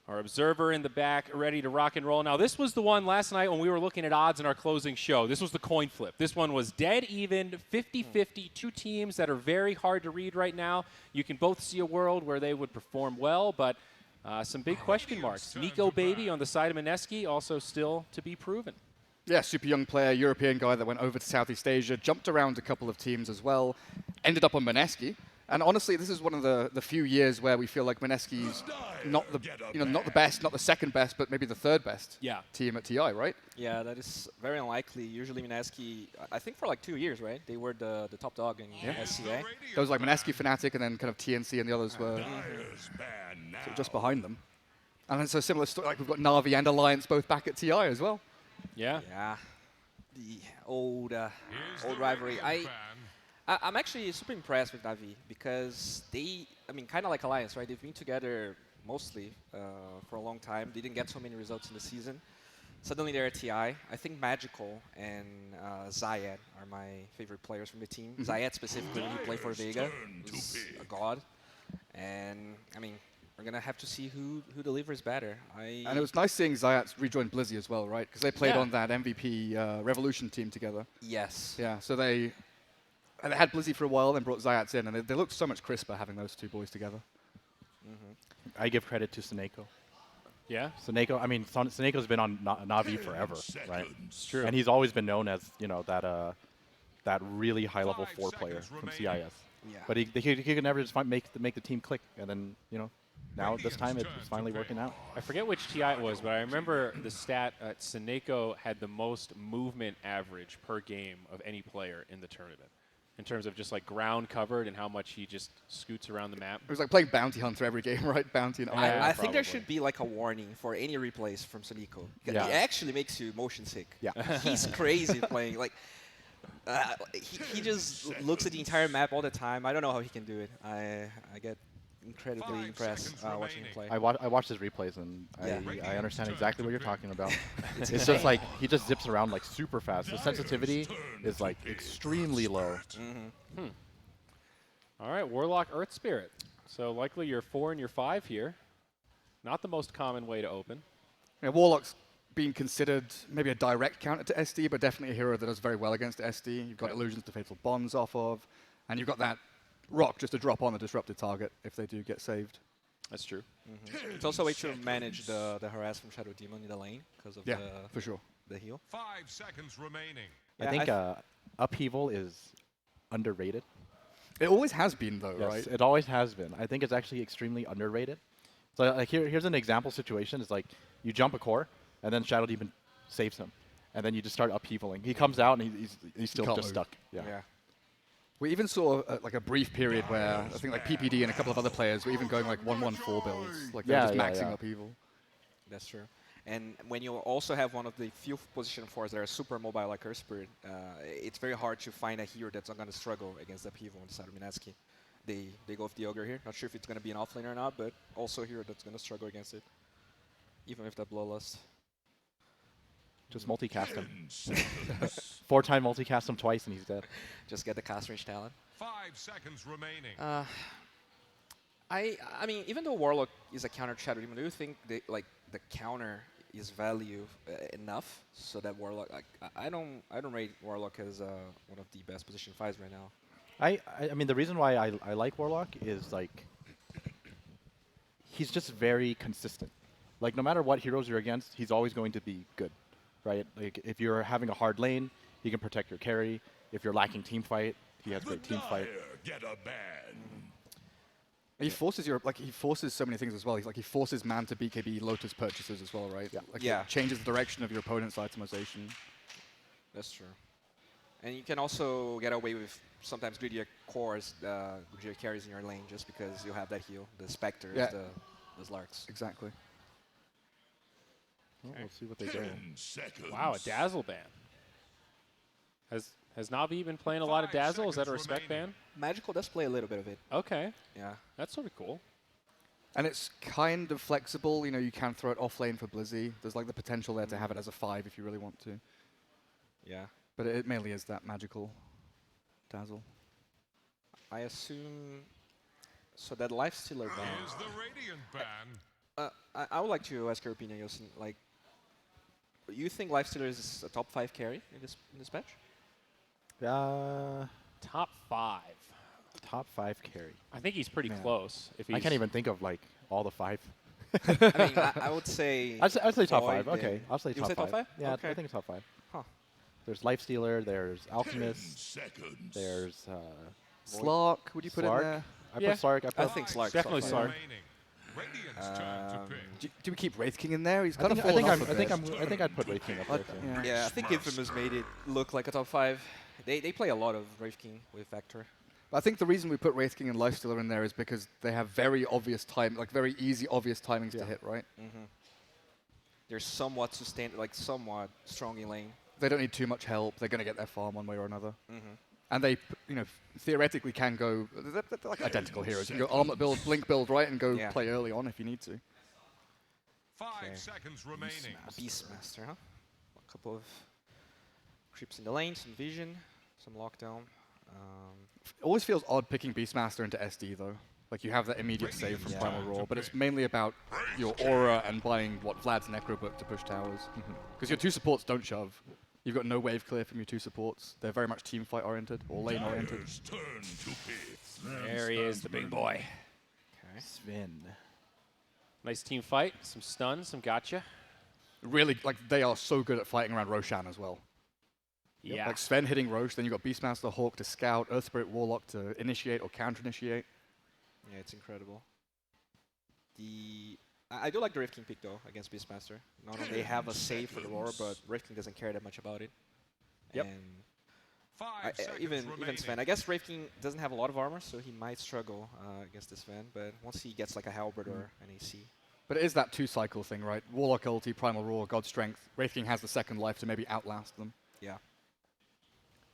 Our observer in the back, ready to rock and roll. Now, this was the one last night when we were looking at odds in our closing show. This was the coin flip. This one was dead even, 50-50, two teams that are very hard to read right now. You can both see a world where they would perform well, but some big question marks. Nico Baby on the side of Mineski, also still to be proven. Yeah, super young player, European guy that went over to Southeast Asia, jumped around a couple of teams as well, ended up on Mineski. And honestly, this is one of the few years where we feel like Mineski's not the not the best, not the second best, but maybe the third best team at TI, right? Yeah, that is very unlikely. Usually Mineski, I think for like 2 years, right? They were the top dog in SCA. There was like Mineski, Fnatic, and then kind of TNC and the others were sort of just behind them. And then so similar story, like we've got Navi and Alliance both back at TI as well. Yeah. Yeah. The old rivalry. I'm actually super impressed with Navi because they, kind of like Alliance, right? They've been together mostly for a long time. They didn't get so many results in the season. Suddenly they're at TI. I think Magical and Zayed are my favorite players from the team. Zayed specifically, when he played for Vega, is a god. And, we're going to have to see who delivers better. And it was nice seeing Zayat rejoin Blizzy as well, right? Because they played on that MVP Revolution team together. Yes. Yeah, so they had Blizzy for a while, then brought Zayat in, and they looked so much crisper having those two boys together. I give credit to Seneko. Yeah? Seneko, Seneko's been on Navi forever, right? It's true. And he's always been known as, that really high-level 4 player from CIS. Yeah. But he could never just make the team click, and then, now this time it's finally working out. I forget which TI it was, but I remember the stat Seneko had the most movement average per game of any player in the tournament, in terms of just like ground covered and how much he just scoots around the map. It was like playing Bounty Hunter every game, right? Bounty and I think there should be like a warning for any replays from Seneko. Yeah. It actually makes you motion sick. Yeah. He's crazy playing. Like, he just looks at the entire map all the time. I don't know how he can do it. I get incredibly impressed watching him play. I watched his replays, and I understand exactly what you're talking about. It's just like he just zips around like super fast. The sensitivity is like extremely low. All right, Warlock Earth Spirit. So likely your 4 and your 5 here. Not the most common way to open. Yeah, Warlock's being considered maybe a direct counter to SD, but definitely a hero that does very well against SD. You've got Illusions to Fatal Bonds off of, and you've got that rock just to drop on the disrupted target if they do get saved. That's true. It's also a way to manage the harass from Shadow Demon in the lane because of for sure. the heal. 5 seconds remaining. I think Upheaval is underrated. It always has been, though, Yes, right? it always has been. I think it's actually extremely underrated. So like here's an example situation. It's like you jump a core, and then Shadow Demon saves him, and then you just start upheavaling. He comes out, and he's still just stuck. Yeah. We even saw like a brief period where I think like PPD and a couple of other players were even going like 1-1-4 builds, like they're just maxing upheaval. That's true. And when you also have one of the few position 4s that are super mobile like Earth Spirit, it's very hard to find a hero that's not going to struggle against upheaval on the side of Mineski. They go with the Ogre here. Not sure if it's going to be an offlane or not, but also a hero that's going to struggle against it, even with that Bloodlust. Just multicast him. 4-time multicast him twice, and he's dead. Just get the cast range talent. 5 seconds remaining. I mean, even though Warlock is a counter Shadow Demon, do you think the counter is value enough so that Warlock? I don't rate Warlock as one of the best position 5s right now. I mean, the reason why I like Warlock is like he's just very consistent. Like no matter what heroes you're against, he's always going to be good, right? Like if you're having a hard lane, he can protect your carry. If you're lacking team fight, he has great team fight. Get a ban. He forces he forces so many things as well. He forces man to BKB Lotus purchases as well, right? Yeah. It changes the direction of your opponent's itemization. That's true. And you can also get away with sometimes greedier cores, greedier carries in your lane just because you have that heal, the Spectres, the Larks. Exactly. Well, we'll see what they do. Wow, a Dazzle ban. Has Navi been playing a lot of Dazzle? Is that a respect ban? Magical does play a little bit of it. Okay. Yeah. That's sort of cool. And it's kind of flexible. You know, you can throw it off lane for Blizzy. There's like the potential there to have it as a 5 if you really want to. Yeah. But it mainly is that magical Dazzle. I assume... So that Lifestealer ban... Is the Radiant ban. I would like to ask your opinion, Yosin. Like, you think Lifestealer is a top 5 carry in this patch? Top 5. Top 5 carry. I think he's pretty Man. close. If he's I can't even think of like all the 5. I mean, I would say. I'd say top Void 5. Okay, and- I'll say You top say 5. top 5? Yeah, Okay. I think it's top 5. Huh. There's Lifestealer. There's Alchemist. Seconds. There's Slark, would you put Slark. in there? I Yeah. put Slark. I think Slark's Definitely top Slark. five. Remaining. Radiant's turn to pick. Do we keep Wraith King in there? He's I kind of think, fallen off a I bit. think I'd put Wraith King up there too. Yeah, I think Infamous made it look like a top 5. They play a lot of Wraith King with Vector. I think the reason we put Wraith King and Lifestealer in there is because they have very obvious very easy, obvious timings to Yeah. hit, right? They're somewhat somewhat strong in lane. They don't need too much help. They're going to get their farm one way or another. And they, theoretically can go, they're like identical heroes. You can go Armlet build, Blink build, right, and go Yeah. play early on if you need to. 5 seconds remaining. Beastmaster, huh? A couple of creeps in the lane, some vision, some lockdown. It always feels odd picking Beastmaster into SD, though. Like, you have that immediate save from Yeah. Primal Roar, but it's mainly about your aura and buying, Vlad's Necrobook to push towers. Because your 2 supports don't shove. You've got no wave clear from your 2 supports. They're very much team fight oriented or lane oriented. Dyer's turn to pick. There he is, the big boy. Sven. Nice team fight. Some stuns, some gotcha. Really, like, they are so good at fighting around Roshan as well. Yeah. Like Sven hitting Roche, then you've got Beastmaster Hawk to scout, Earth Spirit Warlock to initiate or counter-initiate. Yeah, it's incredible. I do like the Rift King pick though against Beastmaster. Not only they have a save for the Roar, but Rift King doesn't care that much about it. Yep. And 5 seconds even remaining. Sven, I guess Rift King doesn't have a lot of armor, so he might struggle against this Sven. But once he gets like a Halberd or an AC, But it is that 2-cycle thing, right? Warlock ulti, Primal Roar, God Strength. Wraith King has the second life to maybe outlast them. yeah.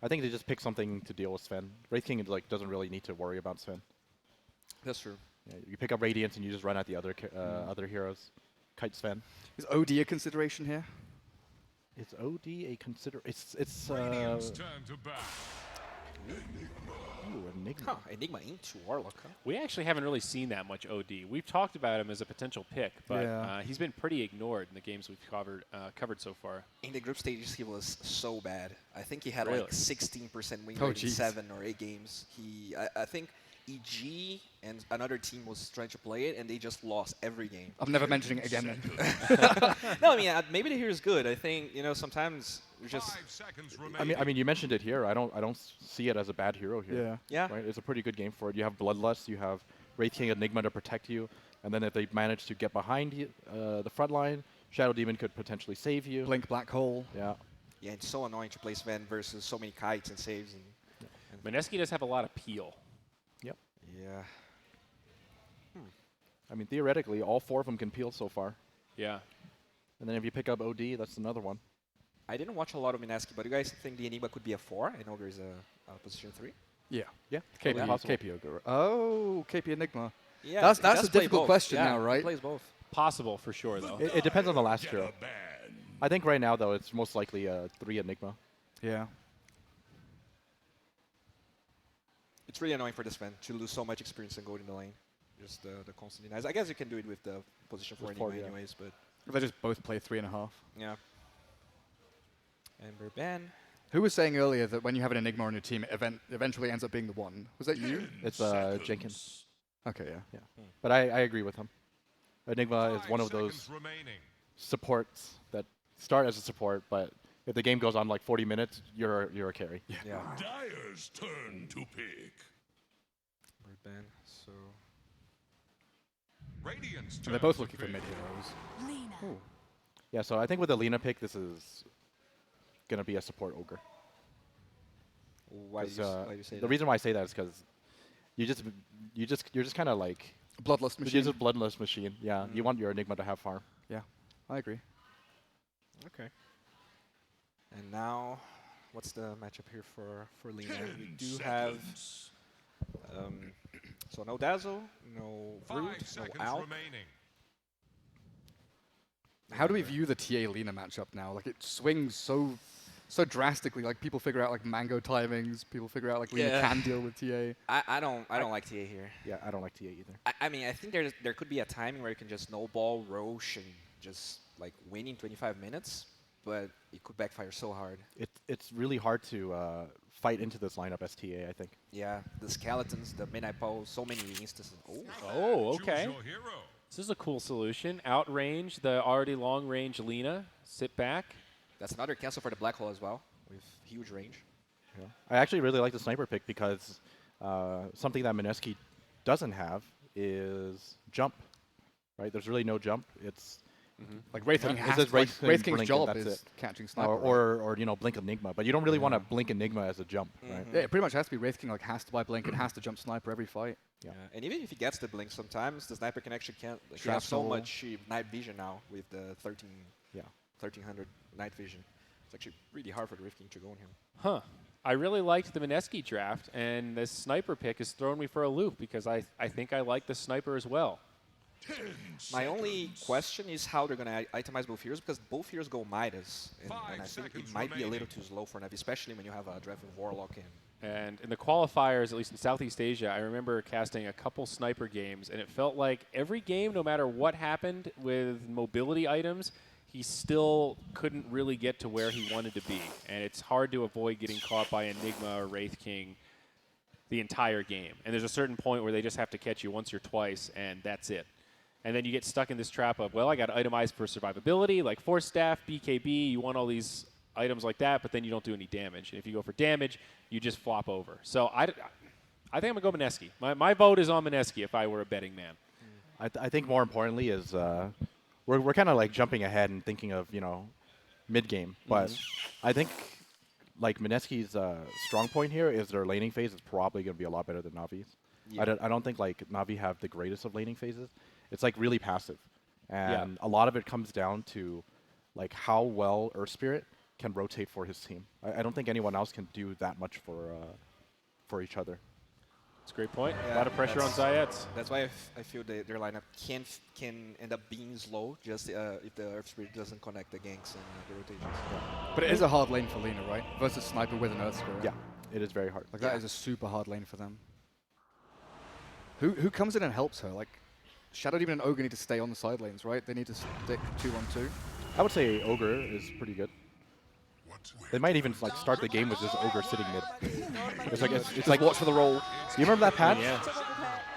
I think they just pick something to deal with Sven. Wraith King like doesn't really need to worry about Sven. That's true. Yeah, you pick up Radiance and you just run at the other heroes. Kite Sven. Is OD a consideration here? Is OD a consider? It's Radiant's turn to bat. ooh, Enigma. Huh, Enigma into Warlock, huh? We actually haven't really seen that much OD. We've talked about him as a potential pick, but Yeah. he's been pretty ignored in the games we've covered so far. In the group stages, he was so bad. I think he had Really? like 16% win Oh, rate in jeez. 7 or 8 games. I think EG and another team was trying to play it, and they just lost every game. I'm never mentioning it again then. No, I mean maybe the hero is good. I think sometimes we just 5 seconds remaining. I mean, you mentioned it here. I don't see it as a bad hero here. yeah. Right? It's a pretty good game for it. You have Bloodlust, you have Wraith King Enigma to protect you, and then if they manage to get behind you, the front line, Shadow Demon could potentially save you. Blink Black Hole. Yeah. Yeah, it's so annoying to play Sven versus so many kites and saves and Mineski does have a lot of peel. yeah. I mean, theoretically, all 4 of them can peel so far. Yeah. And then if you pick up OD, that's another one. I didn't watch a lot of Mineski, but do you guys think the Enigma could be a 4? I know there's a position 3. Yeah. Yeah. KP, yeah. Possible. KP Ogre. Oh, KP Enigma. Yeah, That's he a does play difficult both. question Yeah, now, right? He plays both. Possible for sure, though. It depends on the last Get hero. a ban. I think right now, though, it's most likely a 3 Enigma. Yeah. It's really annoying for this Sven to lose so much experience and go in the lane. Just the constant denies. I guess you can do it with the position 4 With 4, Enigma yeah. anyways, but They just both play 3.5. yeah. Ember ban. Who was saying earlier that when you have an Enigma on your team, it eventually ends up being the 1? Was that you? It's Jenkins. Okay, yeah. Yeah. But I agree with him. Enigma is 5 one of seconds those remaining. supports that start as a support, but if the game goes on like 40 minutes, you're a carry. Yeah. Dyer's turn to pick. Ember ban. So Radiant's And turn they're both to looking for pick. mid heroes. Yeah, so I think with the Lina pick, this is gonna be a support ogre. why do 'Cause, you say the that? reason why I say that is because you're just kind of like Bloodlust you're machine. just a bloodless machine. Yeah, you want your Enigma to have farm. Yeah, I agree. Okay. And now, what's the matchup here for Lina? We do have so no Dazzle, no 5 Root, no seconds Alp. remaining. How do we view the TA Lina matchup now? Like, it swings so so drastically. Like people figure out like mango timings. People figure out like Lena Yeah. can deal with TA. I don't like TA here. Yeah, I don't like TA either. I mean, I think there could be a timing where you can just snowball Roche and just like win in 25 minutes, but it could backfire so hard. It's really hard to fight into this lineup as TA, I think. Yeah, the skeletons, the midnight pole, so many instances. Oh, Oh, Choose okay. your hero. This is a cool solution. Outrange the already long-range Lena. Sit back. that's another cancel for the black hole as well, with huge range. Yeah. I actually really like the sniper pick because something that Mineski doesn't have is jump. Right? There's really no jump. It's Like Wraith King It has says to, like, Wraith King Wraith King's blink job and is that's it. catching sniper. right? or you know Blink Enigma, but you don't really want to Blink Enigma as a jump, right? Yeah, it pretty much has to be Wraith King. Like has to buy blink. It has to jump sniper every fight. Yeah. And even if he gets the blink, sometimes the sniper can actually can't. He has so Shrapnel. much night vision now with the 1300 night vision. It's actually really hard for the Rift King to go on him. Huh. I really liked the Mineski draft, and this sniper pick has thrown me for a loop because I think I like the sniper as well. My only question is how they're going to itemize both heroes, because both heroes go Midas, and I think it seconds might be a little remaining. too slow for Navi, especially when you have a draft with Warlock in. And in the qualifiers, at least in Southeast Asia, I remember casting a couple sniper games, and it felt like every game, no matter what happened with mobility items, he still couldn't really get to where he wanted to be. And it's hard to avoid getting caught by Enigma or Wraith King the entire game. And there's a certain point where they just have to catch you once or twice, and that's it. And then you get stuck in this trap of, well, I got to itemize for survivability, like Force Staff, BKB, you want all these items like that, but then you don't do any damage. And if you go for damage, you just flop over. So I think I'm going to go Mineski. My vote is on Mineski if I were a betting man. I think more importantly is we're kind of like jumping ahead and thinking of mid game, but I think like Mineski's strong point here is their laning phase is probably going to be a lot better than Navi's. Yeah. I don't think like Navi have the greatest of laning phases. It's like really passive, and a lot of it comes down to like how well Earth Spirit can rotate for his team. I don't think anyone else can do that much for each other. That's a great point. Yeah, a lot of pressure on Zayet's. That's why I feel their lineup can end up being slow just if the Earth Spirit doesn't connect the ganks and the rotations. But it is a hard lane for Lena, right? Versus sniper with an Earth Spirit. Yeah, it is very hard. Like that is a super hard lane for them. Who comes in and helps her? Like Shadow Demon and Ogre need to stay on the side lanes, right? They need to stick 2-on-2. I would say Ogre is pretty good. What They might even like start the game with just Ogre sitting mid. It's like it's Just like watch for the roll. you remember that patch? Yeah.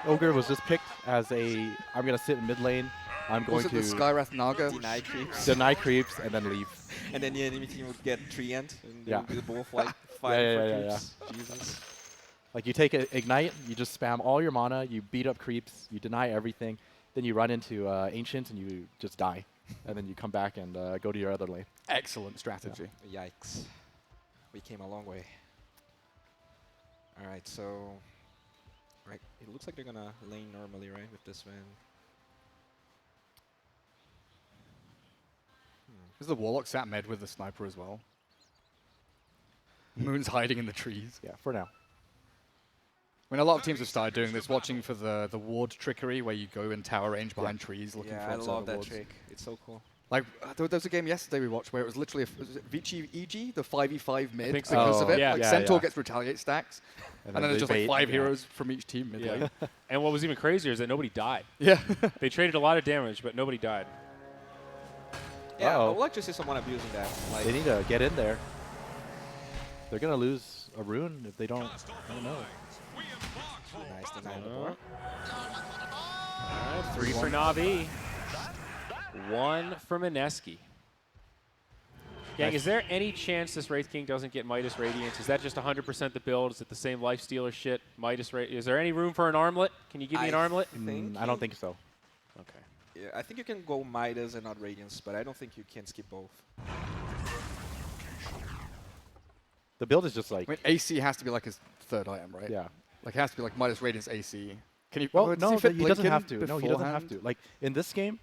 Ogre was just picked as I'm gonna sit in mid lane. I'm going Was it to the Skywrath Naga? Deny creeps. deny creeps and then leave. And then the enemy team would get 3 end, and they Yeah. would be both like fighting Yeah, for yeah, creeps. Jesus. Like you take Ignite, you just spam all your mana, you beat up creeps, you deny everything, then you run into Ancients and you just die. And then you come back and go to your other lane. Excellent strategy. Yikes. We came a long way. Alright, so... Right, it looks like they're gonna lane normally, right, with this man. Is the Warlock sat mid with the sniper as well? Moon's hiding in the trees. Yeah, for now. I mean, a lot of teams have started doing this, watching for the ward trickery, where you go in tower range behind trees looking Yeah, for I observer love that wards. trick. It's so cool. Like, there was a game yesterday we watched where it was literally, was it Vici EG, the 5v5 mid, think so. because of Oh, it. yeah. Like, Yeah, Centaur yeah. gets retaliate stacks, and then they there's just like bait, 5 yeah. heroes from each team mid lane. And what was even crazier is that nobody died. Yeah. They traded a lot of damage, but nobody died. Yeah, I Uh-oh. would like to see someone abusing that. Like, They need to get in there. They're gonna lose a rune if they don't. cast off I don't the know. lines. We embark for nice battle. deny on the board. All right, 3 for Navi. 1 for Mineski. Gang, Nice. is there any chance this Wraith King doesn't get Midas Radiance? Is that just 100% the build? Is it the same Lifestealer shit? Midas Is there any room for an armlet? Can you give me an armlet? I don't think so. Okay. Yeah, I think you can go Midas and not Radiance, but I don't think you can skip both. The build is just like I mean, AC has to be like his third item, right? yeah. Like, it has to be like Midas Radiance AC. Can you? Well, does no, fit he Blink doesn't in have to. No, he doesn't have beforehand? to. Like in this game,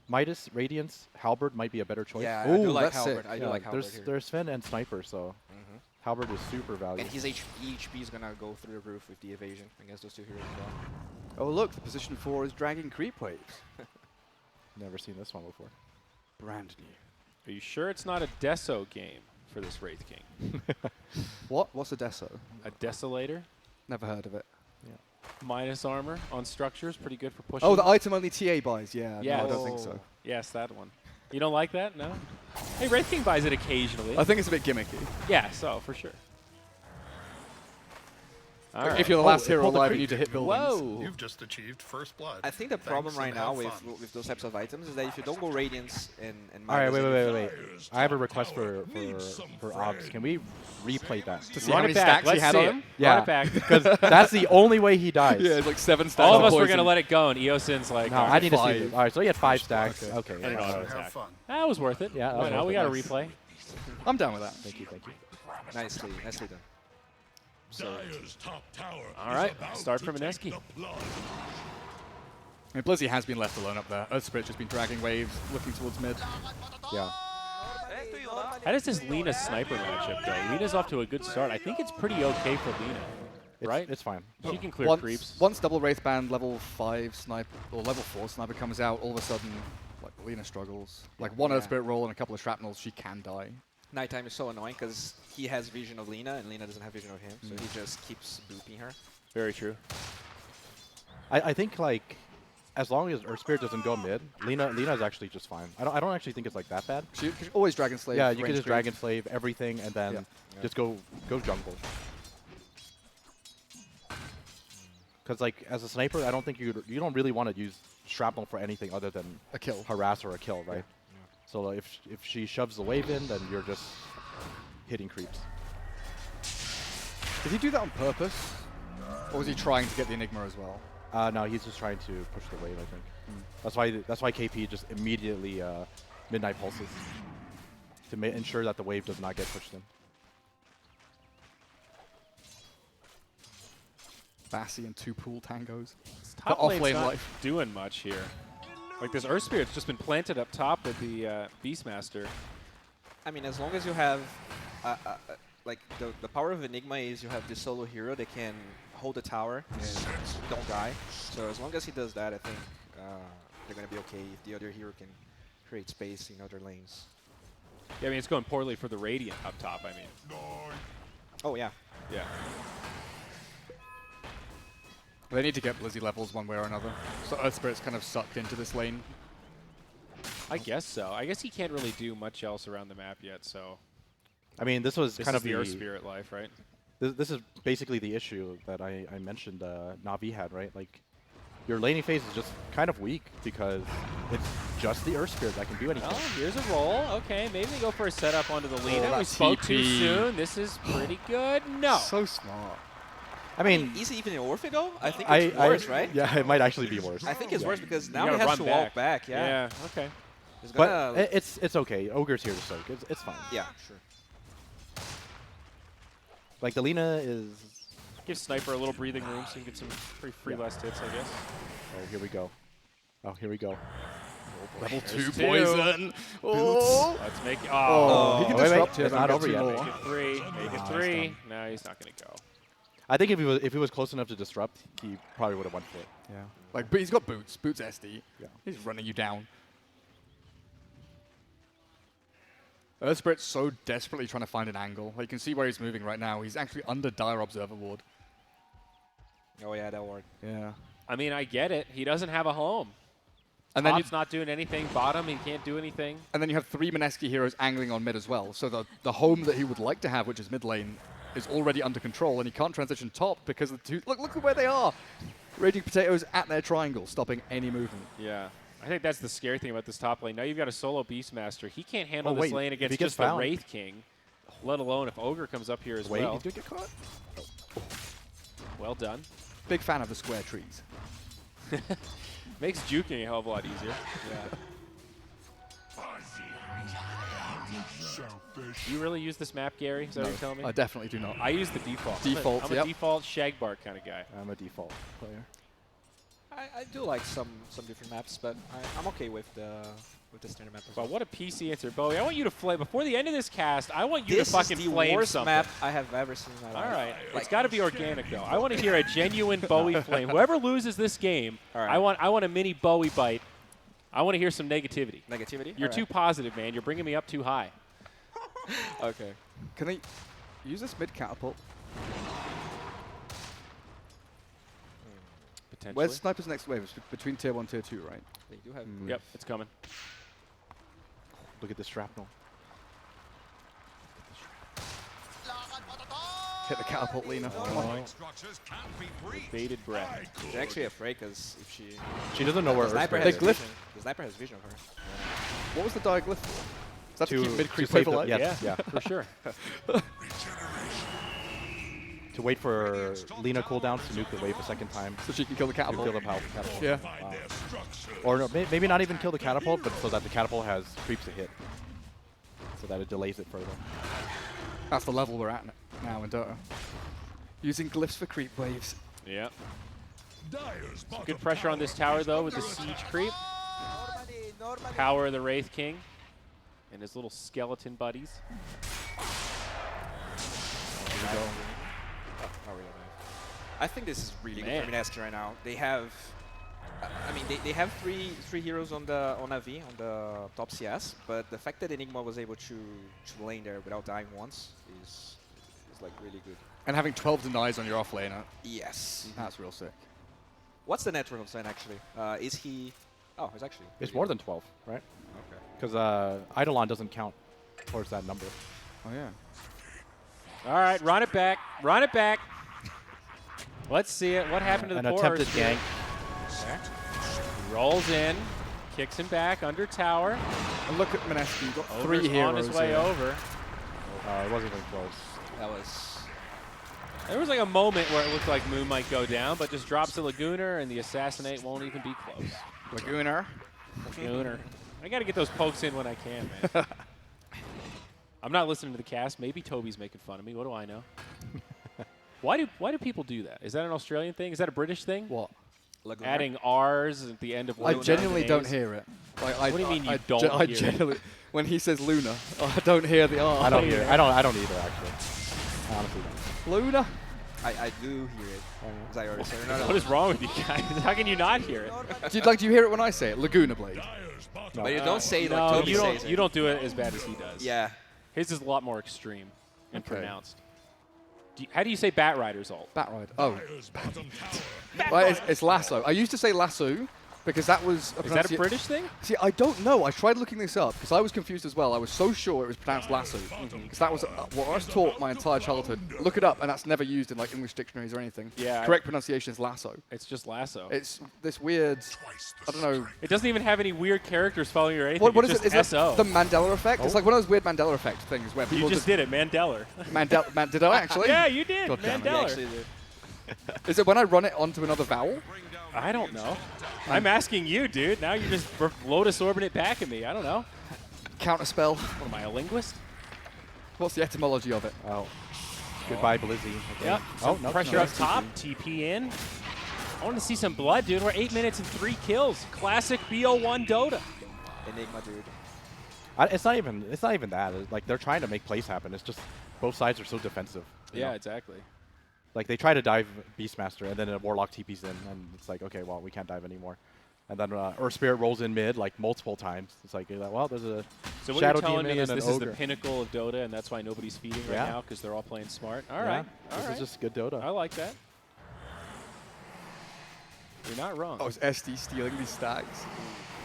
Midas, Radiance, Halberd might be a better choice. Yeah, I do Ooh, like that's Halberd. sick. I do Yeah, like Halberd there's here. there's Sven and Sniper, so Halberd is super valuable. And his HP is gonna go through the roof with the evasion against those two heroes as well. Oh, look, the position 4 is dragging creep waves. Never seen this one before. Brand new. Are you sure it's not a Deso game for this Wraith King? What's a Deso? A Desolator? Never heard of it. Minus armor on structures, pretty good for pushing. Oh, the item only TA buys. Yeah. Yeah. No, I don't think so. Yes, that one. You don't like that? No? Hey, Wraith King buys it occasionally. I think it's a bit gimmicky. Yeah, so for sure. All Like, right. if you're the last hero pulled the alive, you creep. need to hit buildings. Whoa. You've just achieved first blood. I think the problem right and now have with fun. those types of items is that if you don't go Radiance and All right, Midas wait. I have a request for Obs. Can we replay that? To see Run how it many back. stacks Let's he had see on it. him. Yeah. Run it back. Because that's the only way he dies. Yeah, it's like 7 stacks. All of us were poison. going to let it go, and Eosin's like, No, all I right, need to see 5. this. All right, so he had 5 stacks. Okay. I don't know how to attack. Have fun. that was worth it. Yeah, that Why was not? worth We it. got a Nice. replay. I'm down with that. Thank you. nicely done. Dire's top tower All is right, about start to from take Mineski. the blood. I mean, Blizzy has been left alone up there. Earth Spirit's just been dragging waves, looking towards mid. Yeah. How does this Lina sniper matchup go? Lina's off to a good start. I think it's pretty okay for Lina, right? It's fine. She can clear Once, creeps. once double Wraith Band level 5 sniper or level 4 sniper comes out, all of a sudden, like Lina struggles. Like one Earth Yeah. Spirit roll and a couple of shrapnels, she can die. Nighttime is so annoying because he has vision of Lina and Lina doesn't have vision of him, so he just keeps booping her. Very true. I think like as long as Earth Spirit doesn't go mid, Lina's actually just fine. I don't actually think it's like that bad. She can always Dragon Slave. Yeah, you can range just creep. Dragon Slave everything and then Yeah. just go jungle. Because like as a sniper, I don't think you don't really want to use shrapnel for anything other than A kill. harass or a kill, right? So if she shoves the wave in, then you're just hitting creeps. Did he do that on purpose? Or was he trying to get the Enigma as well? No, he's just trying to push the wave, I think. That's why KP just immediately midnight pulses to ensure that the wave does not get pushed in. Bassi and 2 pool tangos. This The top lane's off-lane not life. doing much here. Like this Earth Spirit's just been planted up top with the Beastmaster. I mean, as long as you have, like the power of Enigma is you have this solo hero that can hold the tower and don't die. So as long as he does that, I think they're gonna be okay if the other hero can create space in other lanes. Yeah, I mean, it's going poorly for the Radiant up top, I mean. Oh yeah. Yeah. They need to get Blizzy levels one way or another. So Earth Spirit's kind of sucked into this lane. I guess so. I guess he can't really do much else around the map yet, so I mean, this was this kind is of the Earth Spirit life, right? This is basically the issue that I mentioned Navi had, right? Like, your laning phase is just kind of weak because it's just the Earth Spirit that can do anything. Oh, here's a roll. Okay, maybe they go for a setup onto the Lina. We that spoke too TP. soon. This is pretty good. No. So smart. I mean, Is it even Orphigo? I think it's worse, right? Yeah, it might actually be worse. I think it's worse because You now he gotta has run to back. walk back. Yeah. Okay. He's But gonna, it's okay. Ogre's here to soak. It's fine. yeah, sure. Like, the Lina is... Give Sniper a little breathing room so you can get some pretty free last hits, I guess. Oh, here we go. Oh, here we go. Level There's 2 two. poison. Oh. Let's make it. Oh, he can wait, disrupt here. it's but not get over 2 yet. more. Make it three. Make it it's three. done. No, he's not going to go. I think if he was close enough to disrupt, he probably would have won for it. Yeah. Like, but he's got boots. Boots SD. Yeah. He's running you down. Earth Spirit's so desperately trying to find an angle. Like, you can see where he's moving right now. He's actually under Dire Observer Ward. Oh yeah, that worked. Yeah. I mean, I get it. He doesn't have a home. And then, Top's not doing anything. Bottom, he can't do anything. and then you have 3 Mineski heroes angling on mid as well. So the home that he would like to have, which is mid lane, is already under control, and he can't transition top because of the 2... Look at where they are! Raging Potatoes at their triangle, stopping any movement. Yeah. I think that's the scary thing about this top lane. Now you've got a solo Beastmaster. He can't handle Oh, this wait. lane If he against gets just the found- Wraith King, let alone if Ogre comes up here as Wait, well. he did get caught? Well done. Big fan of the square trees. Makes juking a hell of a lot easier. Do you really use this map, Gary? Is that what you're telling me? I definitely do not. I use the default. Default, I'm a yep. default Shagbark kind of guy. I'm a default player. I do like some different maps, but I'm okay with the standard map as well. But what a PC answer, Bowie. I want you to flame. Before the end of this cast, I want you This to fucking is the flame worst something. map I have ever seen in my All life. right. It's got to be organic, though. I want to hear a genuine Bowie flame. Whoever loses this game, All right. I want a mini Bowie bite I want to hear some negativity. Negativity? You're too positive, man. You're bringing me up too high. Okay. Can they use this mid catapult? Potentially. Where's Sniper's next wave? It's between tier 1 tier 2, right? They do have. Yep, it's coming. Look at the shrapnel. Hit the catapult, Lena. Bated breath. She's actually afraid because if she. She doesn't know where The sniper Earth's has They glyph- vision. The sniper has vision of her. What was the diaglyph for? Is that to keep mid creep save wave them, alive? yes, Yeah, yeah. for sure. To wait for Lena cooldowns to nuke the wave a second time. So she can kill the To catapult. kill the catapult. Yeah. Or no, maybe not even kill the catapult, but so that the catapult has creeps to hit. So that it delays it further. That's the level we're at now in Dota. Using glyphs for creep waves. Yeah. Some good pressure on this tower, though, with the siege creep. Power of the Wraith King and his little skeleton buddies. I think this is really Man. good for Mineski right now. They have, I mean, they have three heroes on Navi on the top CS, but the fact that Enigma was able to lane there without dying once is like really good. And having 12 denies on your off laner, Yes. that's real sick. What's the net run of Zen actually? Is he? Oh, it's actually. It's more than 12, right? Okay. Because Eidolon doesn't count towards that number. Oh, yeah. All right, run it back. Run it back. Let's see it. What happened to the An attempted Boris? gank. Rolls in, kicks him back under tower. And look at Mineski. You've got Over's 3 heroes on his way here. over. It wasn't even close. That was. There was like a moment where it looked like Moon might go down, but just drops the Lagooner, and the Assassinate won't even be close. Lagooner. Lagooner. I got to get those pokes in when I can, man. I'm not listening to the cast. Maybe Toby's making fun of me. What do I know? Why do people do that? Is that an Australian thing? Is that a British thing? What? Laguna. Adding R's at the end of I Luna genuinely and don't A's? hear it. Like, What do you mean you don't I hear it? genuinely, when he says Luna, I don't hear the R. I don't hear. I don't either actually. I honestly don't. Luna? I do hear it. As I already said. No, What is wrong with you guys? How can you not hear it? Do you hear it when I say it? Laguna Blade. No. But you don't say it like No, Toby you says don't. it. You don't do it as bad as he does. Yeah. His is a lot more extreme and Okay. pronounced. How do you say Bat Rider's ult? Bat Ride. Oh. Well, it's Lasso. I used to say Lasso because that was Is that a British thing? See, I don't know. I tried looking this up because I was confused as well. I was so sure it was pronounced lasso because that was what I was taught my entire childhood. Look it up, and that's never used in like English dictionaries or anything. Yeah, Correct pronunciation is lasso. It's just Lasso. It's this weird. I don't know. It doesn't even have any weird characters following you or anything. What it's is it? just Is that SO. the Mandela effect? It's like one of those weird Mandela effect things where people You just did it, Mandeller. Did I actually? Yeah, you did. God damn it. You Mandeller. actually did. Is it when I run it onto another vowel? I don't know. I'm asking you, dude. Now you're just Lotus Orbiting it back at me. I don't know. Counterspell. What am I, a linguist? What's the etymology of it? Oh. Goodbye, Blizzy. Yep. Oh, Some no. pressure no, up top. TP in. I want to see some blood, dude. We're 8 minutes and 3 kills. Classic BO1 Dota. Enigma, dude. It's not even that. It's like they're trying to make plays happen. It's just both sides are so defensive. you Yeah, know? exactly. Like they try to dive Beastmaster, and then a Warlock TP's in, and it's like, okay, well, we can't dive anymore. And then Earth Spirit rolls in mid like multiple times. It's like, well, there's a So what Shadow you're telling Demon me is and this an is the Ogre. pinnacle of Dota, and that's why nobody's feeding right Yeah. now, because they're all playing smart. All Yeah, right. All this right. is just good Dota. I like that. You're not wrong. Oh, is SD stealing these stacks?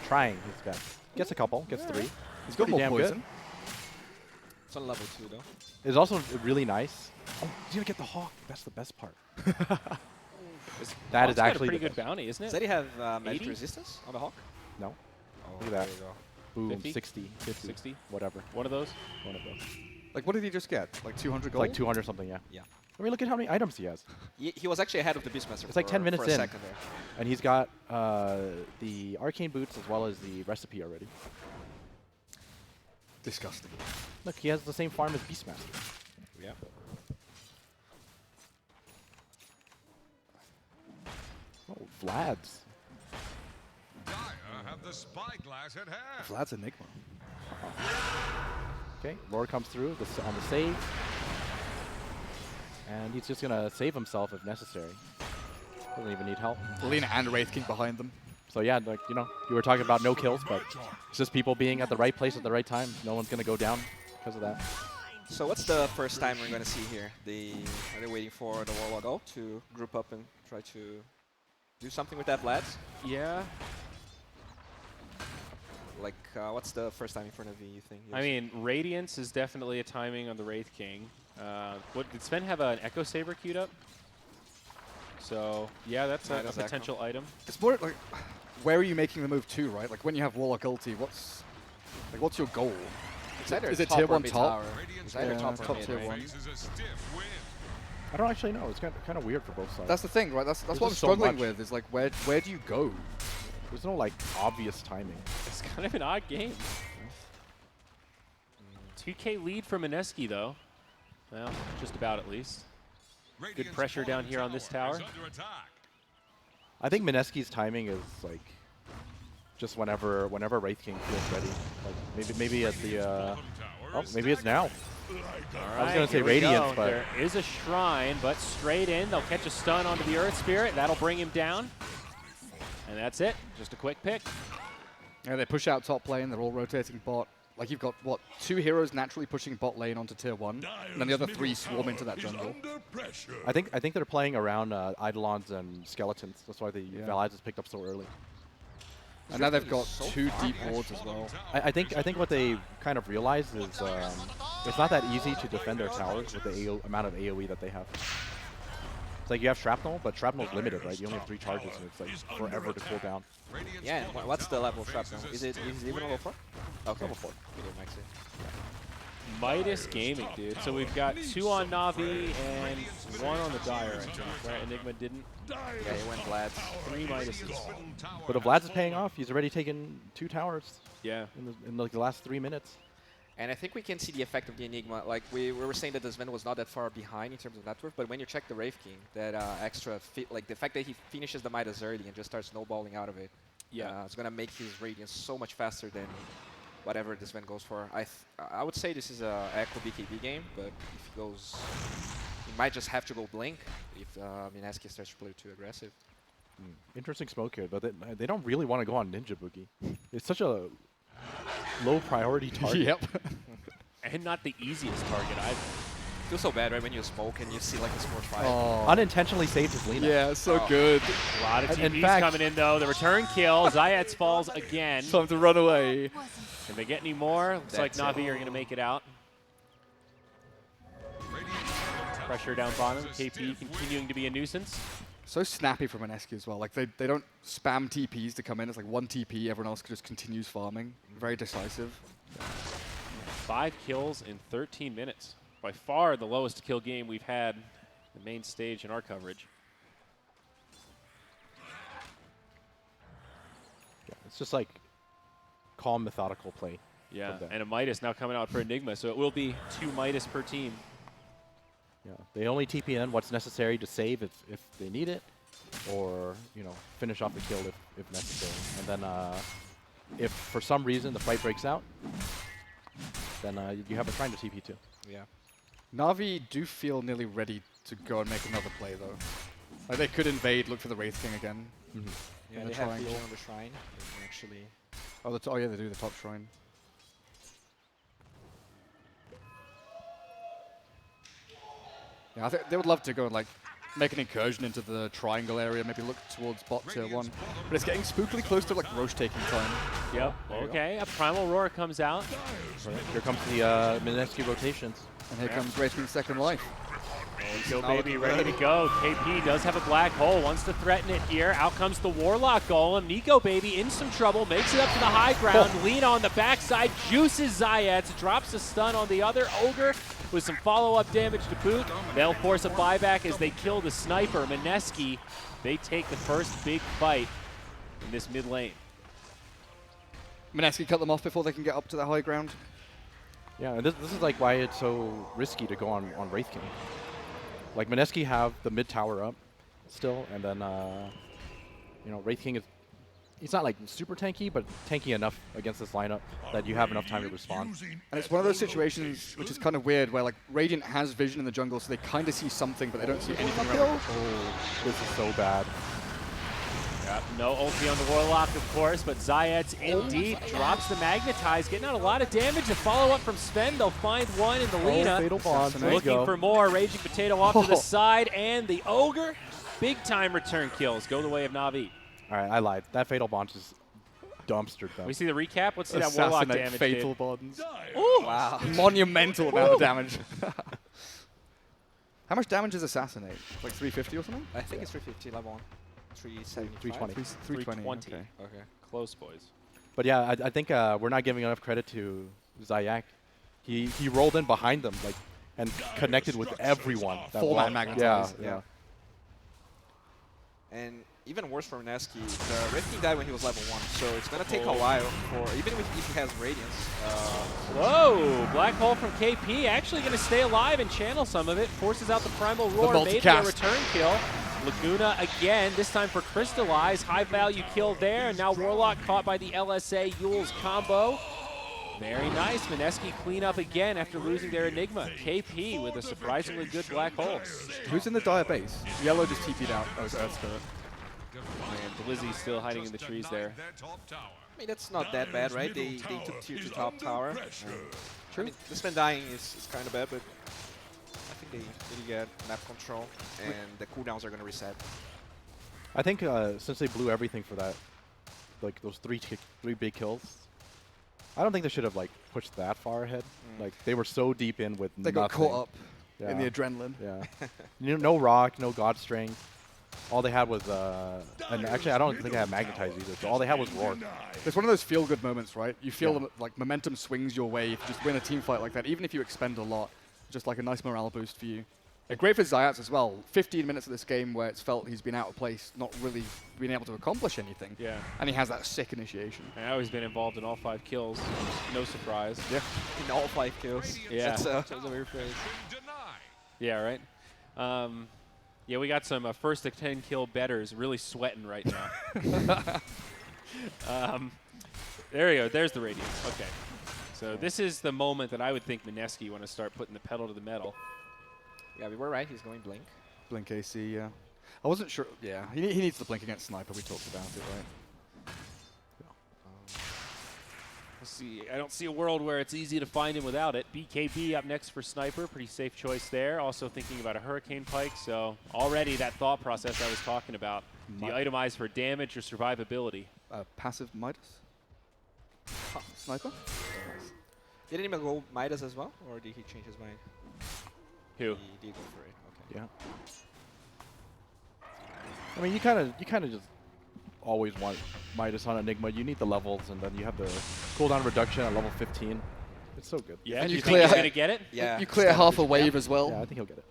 Trying his best. Gets a couple, gets 3. He's got Pretty more damn poison. good. It's on level 2 though. It's also really nice. Oh, he's gonna get the Hawk. That's the best part. That Hawk's is got actually a pretty the good best. bounty, isn't Does it? he have magic 80? resistance on the Hawk? No. Oh, Look at that. there you go. Boom, 50? 60, 50, 60? whatever. One of those? One of those. Like, what did he just get? Like 200 gold? Like 200 something, yeah. Yeah. I mean, look at how many items he has. He was actually ahead of the Beastmaster. It's like 10 minutes for a in. second there. And he's got the Arcane Boots as well as the recipe already. Disgusting. Look, he has the same farm as Beastmaster. Yeah. Oh, Vlad's. Have the spyglass at hand. Vlad's Enigma. Okay, Lord comes through on the save. And he's just going to save himself if necessary. Doesn't even need help. Lena and Wraith King behind them. So yeah, like, you know, you were talking about no kills, but it's just people being at the right place at the right time. No one's going to go down because of that. So what's the first time we're going to see here? Are they waiting for the Warlock ult to group up and try to do something with that Vlads? Yeah. Like, what's the first timing for Navi, you think? I mean, Radiance is definitely a timing on the Wraith King. What did Sven have an Echo Saber queued up? So yeah, that's a potential item. It's more like, where are you making the move to, right? Like when you have Warlock ulti, what's your goal? Is it tier 1 top? It's either top or top mid, tier right? 1. I don't actually know. It's kind of weird for both sides. That's the thing, right? That's what I'm just so struggling much. with. Is like where do you go? There's no like obvious timing. It's kind of an odd game. 2K lead for Mineski though. Well, just about at least. Good pressure down here on this tower. I think Mineski's timing is like just whenever Wraith King feels ready. Like maybe at the oh, maybe it's now. I was gonna say Radiance, but there is a shrine, but straight in. They'll catch a stun onto the Earth Spirit. That'll bring him down. And that's it. Just a quick pick. Yeah, they push out top lane. They're all rotating bot. Like you've got what, 2 heroes naturally pushing bot lane onto tier 1, and then the other 3 swarm into that jungle. I think they're playing around Eidolons and Skeletons. That's why the Valads is picked up so early. And now they've got 2 deep wards as well. I think what they kind of realized is it's not that easy to defend their towers with the amount of AoE that they have. It's like you have Shrapnel, but Shrapnel's limited, right? You only have 3 charges, and it's like forever to cool down. Yeah, and what's the level of Shrapnel? Is it even level 4? Okay. Level 4. Max it. Midas Gaming, dude. So we've got 2 on Navi and 1 on the Dire, I think, right? Enigma didn't. Yeah, he went Vlads. 3 Midases. But if Vlad's is paying off, he's already taken 2 towers Yeah. in like the last 3 minutes. And I think we can see the effect of the Enigma. Like, we were saying that the Sven was not that far behind in terms of net worth, but when you check the Wraith King, that extra, like the fact that he finishes the Midas early and just starts snowballing out of it, it's going to make his Radiance so much faster than whatever the Sven goes for. I would say this is a Echo BKB game, but if he goes, he might just have to go Blink if Mineski starts to play too aggressive. Interesting smoke here, but they don't really want to go on Ninja Boogie. It's such a low priority target. Yep. And not the easiest target either. Feels so bad, right, when you smoke and you see like a Scorch Fire. Oh. Unintentionally saved his Lina. Yeah, so good. A lot of In TPs fact- coming in though. The return kill. Zayats falls again. Time to run away. Can they get any more? Looks like That's Navi are going to make it out. Pressure down bottom. KP continuing to be a nuisance. So snappy from Mineski as well. Like they don't spam TPs to come in. It's like 1 TP, everyone else just continues farming. Very decisive. 5 kills in 13 minutes. By far the lowest kill game we've had the main stage in our coverage. Yeah, it's just like calm, methodical play. Yeah, from them. and a Midas now coming out for Enigma, so it will be 2 Midas per team. Yeah, they only TP in what's necessary to save if they need it, or finish off the kill if necessary. And then if for some reason the fight breaks out, then you have a trying to TP too. Yeah. Navi do feel nearly ready to go and make another play though. Like they could invade, look for the Wraith King again. Mm-hmm. Yeah, In they the have triangle. vision on the shrine. They can actually. Oh yeah, they do the top shrine. Yeah, I think they would love to go and like make an incursion into the triangle area, maybe look towards bot tier 1. But it's getting spookily close to like Roche taking time. Yep. Okay, a Primal Roar comes out. Right. Here comes the Mineski rotations. And here comes Wraith King's second life. Go baby, ready to go. KP does have a black hole, wants to threaten it here. Out comes the Warlock Golem. Nico baby in some trouble, makes it up to the high ground. Lina on the backside, juices Zayats, drops a stun on the other Ogre with some follow-up damage to boot. They'll force a buyback as they kill the sniper. Mineski, they take the first big fight in this mid lane. Mineski cut them off before they can get up to the high ground. Yeah, and this is like why it's so risky to go on Wraith King. Like Mineski have the mid tower up still, and then Wraith King he's not like super tanky, but tanky enough against this lineup that you have enough time to respond. And it's one of those situations which is kind of weird where like Radiant has vision in the jungle, so they kind of see something, but they don't see anything around. Oh, this is so bad. No ulti on the Warlock, of course, but Zayet's in deep, drops the Magnetize, getting out a lot of damage. The follow-up from Sven, they'll find one in the Lina. Fatal Bond. There you Looking go. for more, Raging Potato off to the side, and the Ogre. Big-time return kills go the way of Navi. All right, I lied. That Fatal Bond is dumpstered them. We see the recap. Let's see that Warlock Assassinate damage. fatal Did. bonds. Oh, wow. Monumental amount of damage. How much damage is Assassinate? Like 350 or something? I think it's 350 level 1. 375. 320. 320. Okay. Okay. Close, boys. But yeah, I think we're not giving enough credit to Zayak. He rolled in behind them and connected with everyone. That Full-man wall. Magnetize. Yeah. And even worse for Mineski, the Red King died when he was level 1, so it's going to take a while for, even if he has Radiance. Whoa, Black Hole from KP actually going to stay alive and channel some of it. Forces out the Primal Roar, maybe a return kill. Laguna again, this time for Crystallize. High value kill there, and now Warlock caught by the LSA Yule's combo. Very nice. Mineski clean up again after losing their Enigma. KP with a surprisingly good Black Hole. Who's in the dire base? Yellow just TP'd out. Oh, it's Earth Spirit. And Blizzy's still hiding in the trees there. I mean, that's not that bad, right? They took tier 2 top tower. I mean, this man dying is kind of bad, but I think they really get map control, and the cooldowns are going to reset. I think since they blew everything for that, like those three big kills, I don't think they should have pushed that far ahead. Like they were so deep in with They nothing. got caught up Yeah. in the adrenaline. Yeah. No rock, no god strength. All they had was, and actually I don't think they had Magnetize either. So all they had was Roar. It's one of those feel-good moments, right? You feel like momentum swings your way if you just win a team fight like that, even if you expend a lot. Just like a nice morale boost for you. Great for Zayats as well. 15 minutes of this game where it's felt he's been out of place, not really being able to accomplish anything. Yeah. And he has that sick initiation. And now he's been involved in all 5 kills. No surprise. Yeah. In all 5 kills. Yeah. That's a weird phrase. Yeah, right? Yeah, we got some first to 10 kill betters really sweating right now. There you go. There's the Radiance. Okay. So this is the moment that I would think Mineski want to start putting the pedal to the metal. Yeah, we were right. He's going Blink. Blink AC, yeah. I wasn't sure. Yeah, he needs the blink against Sniper. We talked about it, right? We'll see. I don't see a world where it's easy to find him without it. BKB up next for Sniper. Pretty safe choice there. Also thinking about a Hurricane Pike. So already that thought process I was talking about. Do you itemize for damage or survivability? Passive Midas? Sniper? Did he go Midas as well, or did he change his mind? Who? He did go for it. Okay. Yeah. I mean, you kind of just always want Midas on Enigma. You need the levels, and then you have the cooldown reduction at level 15. It's so good. Yeah, And do you you think clear- he's going to get it? Yeah. You clear half a wave as well. Yeah, I think he'll get it.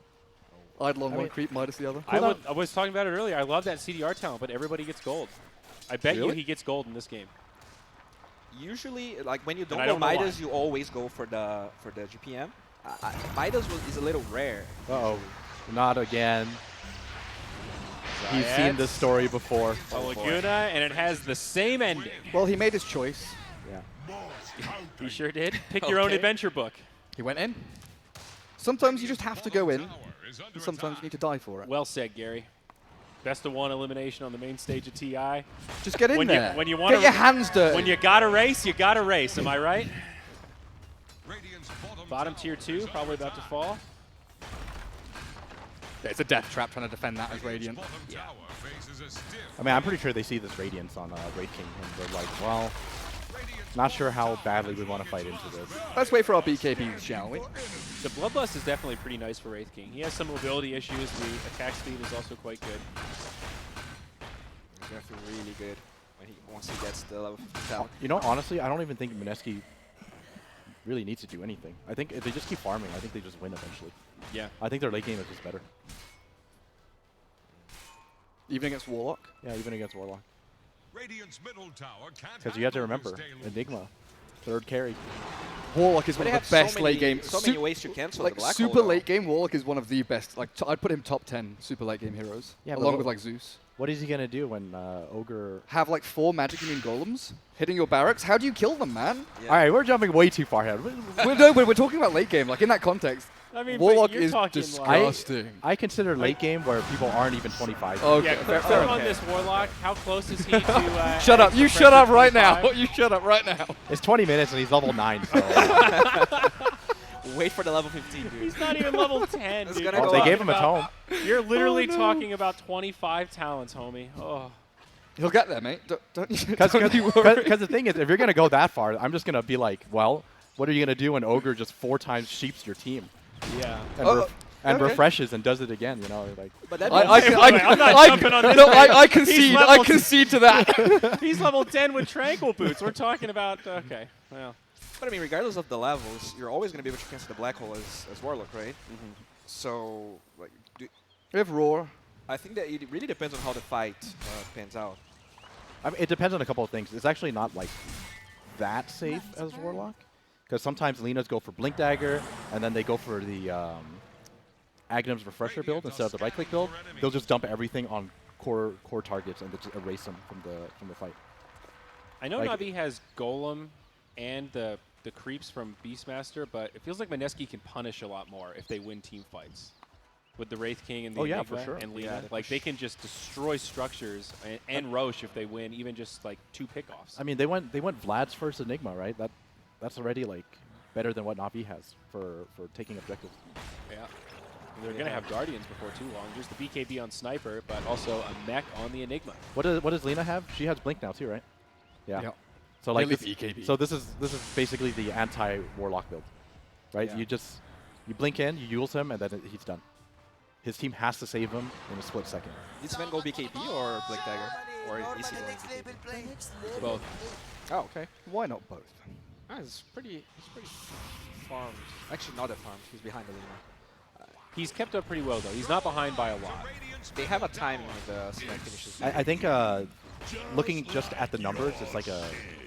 Idle on I one mean- creep, Midas the other. I was talking about it earlier. I love that CDR talent, but everybody gets gold. I bet you Really? he gets gold in this game. Usually, like when you I don't go don't know Midas, why. you always go for the GPM. Midas is a little rare. Uh-oh. Not again. He's seen this story before. A Laguna, and it has the same ending. Well, he made his choice. Yeah. He sure did. Pick your own Okay. adventure book. He went in. Sometimes you just have to go in, and sometimes you need to die for it. Well said, Gary. Best of 1 elimination on the main stage of TI. Just get in when there. when you want get your hands dirty. When you gotta race, you gotta race. Am I right? Bottom tier 2, probably about to fall. Yeah, it's a death trap trying to defend that as Radiant. I mean, I'm pretty sure they see this Radiance on Raid King, and they're like, well, not sure how badly we want to fight into this. Let's wait for our BKBs, shall we? The Bloodlust is definitely pretty nice for Wraith King. He has some mobility issues. The attack speed is also quite good. He's gonna feel really good once he gets the level 50,000. You know, honestly, I don't even think Mineski really needs to do anything. I think if they just keep farming, I think they just win eventually. Yeah. I think their late game is just better. Even against Warlock? Yeah, even against Warlock. Because Because you have to remember, Enigma, third carry. Warlock is But one they of have the best so many, late game. so many ways to cancel like the black super hole, though. late game, Warlock is one of the best. Like I'd put him top 10 super late game heroes, Yeah, but along what- with like Zeus. What is he going to do when Ogre... Have like 4 magic immune golems hitting your barracks. How do you kill them, man? Yeah. All right, we're jumping way too far ahead. We're talking about late game. Like in that context, I mean, Warlock but you're is talking disgusting. I consider late game where people aren't even 25. Okay, Yeah, fair quick enough. on this Warlock. How close is he to? Shut up! You shut up right now! 25? You shut up right now! It's 20 minutes and he's level 9. So Wait for the level 15, dude. He's not even level 10, It's dude. gonna You're go they up. gave him a talking tome. about- You're literally Oh, no. talking about 25 talents, homie. Oh. He'll get there, mate. Don't you Because worry. the thing is, if you're gonna go that far, I'm just gonna be like, well, what are you gonna do when Ogre just 4 times sheeps your team Yeah. and, Oh, okay. refreshes and does it again? You know, like. But that I means- I'm not jumping on this No, guy. I He's concede. level I concede to that. He's level 10 with tranquil boots. We're talking about okay. Well, But I mean, regardless of the levels, you're always going to be able to cancel the black hole as Warlock, right? So, like, We have Roar. I think that it really depends on how the fight pans out. I mean, it depends on a couple of things. It's actually not like that safe as Warlock, because sometimes Lenas go for Blink Dagger, and then they go for the Agnum's Refresher build instead of the right-click build. They'll just dump everything on core targets and just erase them from the fight. I know Like- Navi has Golem and the creeps from Beastmaster, but it feels like Mineski can punish a lot more if they win team fights. With the Wraith King and the Oh, yeah, Enigma for sure. and Yeah, Lena, they like they can just destroy structures and Roche if they win, even just like 2 pickoffs. I mean, they went Vlad's first Enigma, right? That's already like better than what Navi has for taking objectives. Yeah. They're going to have Guardians before too long. Just the BKB on Sniper, but also a mech on the Enigma. What does Lena have? She has Blink now too, right? Yeah. Yep. So like Mainly this, BKB. so this is basically the anti-Warlock build, right? Yeah. You blink in, you use him, and then he's done. His team has to save him in a split second. Did Sven go BKB or Blink Dagger? Or is he going BKB? Both. Oh, okay. Why not both? Ah, he's pretty farmed. Actually, not that farmed. He's behind the Lena. He's kept up pretty well, though. He's not behind by a lot. They have a timing with the Sven finishes. I think looking just at the numbers, it's like a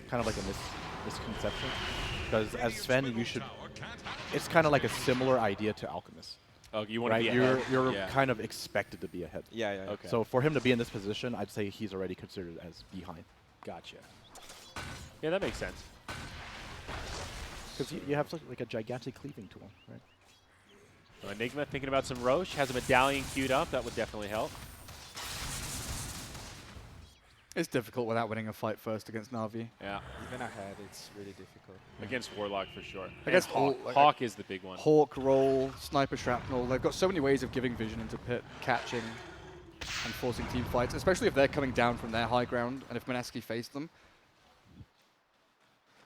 kind of like a misconception. Because as Sven, it's kind of like a similar idea to Alchemist, Oh, you want right? to be ahead? You're Yeah. kind of expected to be ahead. Yeah. Okay. So for him to be in this position, I'd say he's already considered as behind. Gotcha. Yeah, that makes sense. Because you have such like a gigantic cleaving tool, right? So Enigma thinking about some Roche, has a medallion queued up. That would definitely help. It's difficult without winning a fight first against Navi. Yeah, Even ahead, it's really difficult. against Warlock for sure. Against And Hawk. all- like- Hawk is the big one. Hawk, roll, sniper shrapnel. They've got so many ways of giving vision into pit, catching, and forcing team fights, especially if they're coming down from their high ground and if Mineski faced them.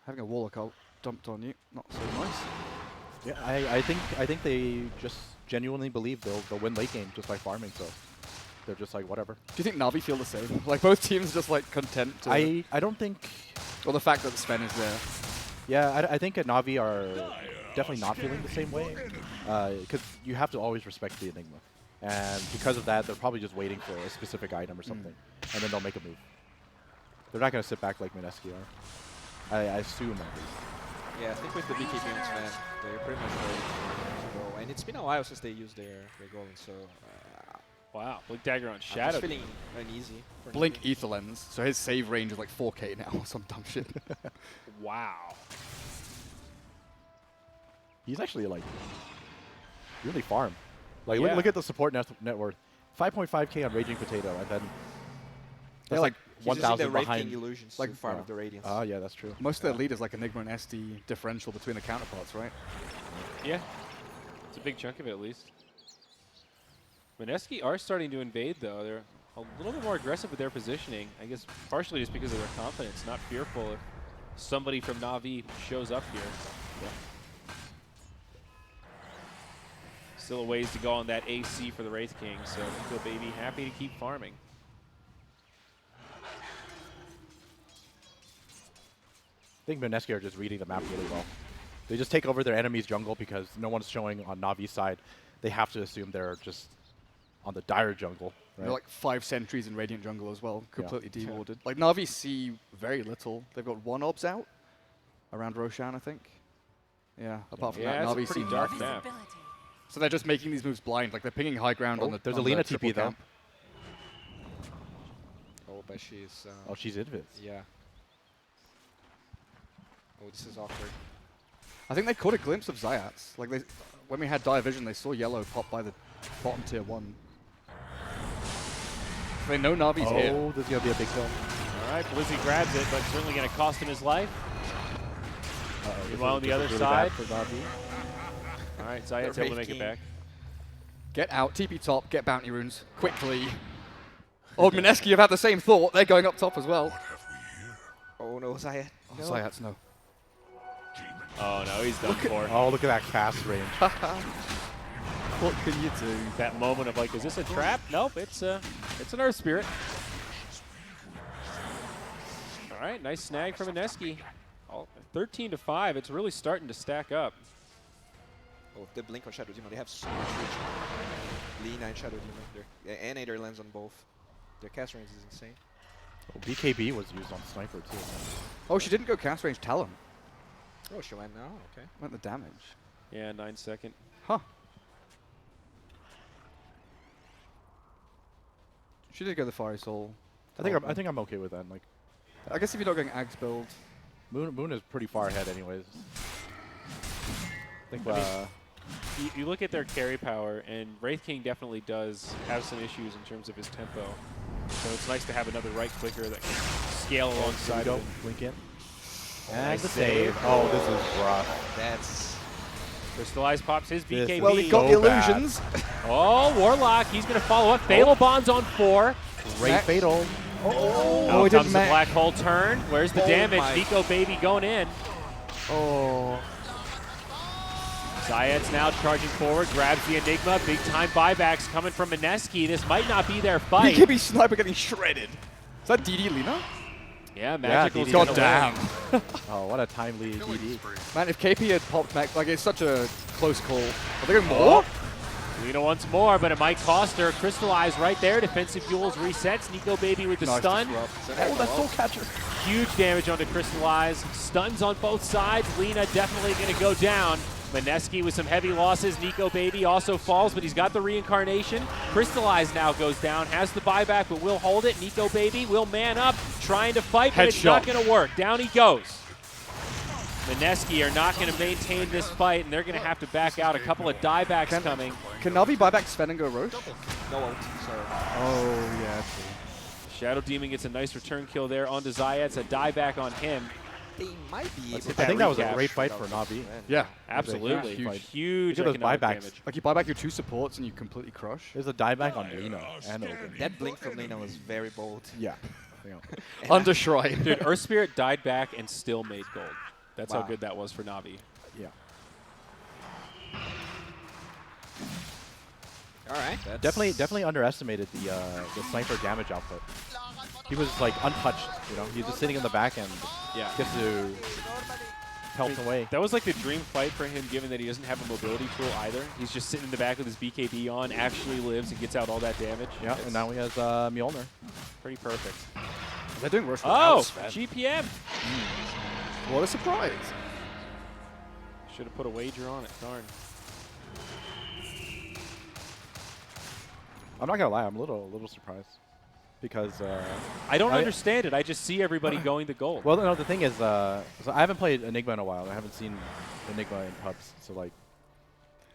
Having a Warlock ult dumped on you, not so nice. Yeah, I think they just genuinely believe they'll win late game just by farming. So they're just like whatever. Do you think Navi feel the same? Like both teams just like content to, I don't think. or the fact that Sven is there. Yeah, I think at Navi are definitely not feeling the same way, because you have to always respect the Enigma, and because of that, they're probably just waiting for a specific item or something, and then they'll make a move. They're not going to sit back like Mineski are. I assume at least. Yeah, I think with the BKB and Sven, they're pretty much ready to go. And it's been a while since they used their golem, so Wow, Blink Dagger on I'm Shadow. just feeling uneasy. for Blink Navi. Ether Lens, so his save range is like 4K now or some dumb shit. Wow. He's actually like really farm. Like Yeah. look at the support net worth, 5.5K on Raging Potato, and then that's like He's using the 1,000 Wraith behind. King illusions like- to farm yeah. up the Radiance. Oh yeah, that's true. Most of their leaders like Enigma and SD differential between the counterparts, right? Yeah. It's a big chunk of it, at least. Mineski are starting to invade, though. They're a little bit more aggressive with their positioning. I guess partially just because of their confidence, not fearful if somebody from Navi shows up here. Still a ways to go on that AC for the Wraith King, so Nico Baby happy to keep farming. I think Mineski are just reading the map really well. They just take over their enemy's jungle because no one's showing on Navi's side. They have to assume they're just on the dire jungle. Right? They're like 5 sentries in Radiant Jungle as well, completely Yeah. dewarded. Like Navi see very little. They've got 1 obs out around Roshan, I think. Yeah, apart from Yeah, that, it's a Navi pretty see dark nothing. map. So they're just making these moves blind. Like they're pinging high ground Oh, on the there's a on the Lena triple TP though. camp. Oh, but she's... Oh, she's invis. yeah. Oh, this is awkward. I think they caught a glimpse of Zayats. Like they, when we had Dire Vision, they saw yellow pop by the bottom tier 1. They know Navi's here. Oh, this is going to be a big kill. All right, Blizzy grabs it, but certainly going to cost him his life. Meanwhile, on the other really side. bad for Navi. All right, Zayat's able to make it back. Get out, TP top, get bounty runes quickly. Oh, Mineski have had the same thought. They're going up top as well. Oh no, Zayat. Oh, No. Zayat's no. Oh no, he's done for. Oh, look at that cast range. What can you do? That moment of like, is this a trap? Nope, it's an Earth Spirit. All right, nice snag from Mineski. 13-5. It's really starting to stack up. Oh, the blink on Shadow Demon. They have so much vision. Lina and Shadow Demon. And Aether lands on both. Their cast range is insane. Oh, BKB was used on Sniper too. Oh, she didn't go cast range Talon. Oh, she went now? Okay. Went the damage. Yeah, 9-second. Huh. She did go the Fiery Soul. I think I'm okay with that. Like, I guess if you're not going Axe build. Moon is pretty far ahead, anyways. I think. You look at their carry power, and Wraith King definitely does have some issues in terms of his tempo. So it's nice to have another right clicker that can scale alongside of it. Blink in. Oh, And nice the save. Oh, this is rough. That's... Crystallize pops his This BKB. Well, he got So the illusions. Oh, Warlock, he's going to follow up. Fatal Bond's on 4. Great Max. fatal. Oh, Now it comes didn't the match. black hole turn. Where's the Oh damage? my. Nico Baby going in. Oh. Zayat's now charging forward, grabs the Enigma. Big time buybacks coming from Mineski. This might not be their fight. BKB Sniper getting shredded. Is that DD Lina? Yeah, Magical's DD. gonna God win. damn. Oh, what a timely DD. Man, if KP had popped Mac, like it's such a close call. Are they going more? Lina once more, but it might cost her. Crystallize right there. Defensive Fuels resets. Nico Baby with the Nice stun. disrupt. Oh, that's Soul Catcher. Huge damage onto Crystallize. Stuns on both sides. Lina definitely going to go down. Mineski with some heavy losses. Nico Baby also falls, but he's got the reincarnation. Crystallize now goes down. Has the buyback, but will hold it. Nico Baby will man up, trying to fight, but it's not Headshot. going to work. Down he goes. Mineski are not going to maintain this fight, and they're going to have to back out. A couple of diebacks coming. Can Navi buy back Sven and go Roche? No ult, sorry. Oh, yeah, true. Shadow Demon gets a nice return kill there onto Zayat. It's a dieback on him. They might be able I think that was a recap. great fight for Navi. Yeah. Absolutely. huge fight. Huge Look at those economic buybacks. damage. Like you buy back your 2 supports and you completely crush. There's a dieback on Lina and Open. That blink from Lina was very bold. Yeah. Under Shrine. Dude, Earth Spirit died back and still made gold. That's how Wow. good that was for Navi. Yeah. All right. That's Definitely underestimated the sniper damage output. He was like untouched, you know. He's just sitting in the back and Yeah. gets to pelt away. That was like the dream fight for him, given that he doesn't have a mobility tool either. He's just sitting in the back with his BKB on, actually lives and gets out all that damage. Yeah, It's and now he has Mjolnir. pretty perfect. They're doing Roche Oh, without Sven. GPM. What a surprise. Should have put a wager on it. Darn. I'm not gonna lie, I'm a little surprised because I don't I- understand it. I just see everybody going to gold. well, no, the thing is, so I haven't played Enigma in a while. I haven't seen Enigma in pubs, so like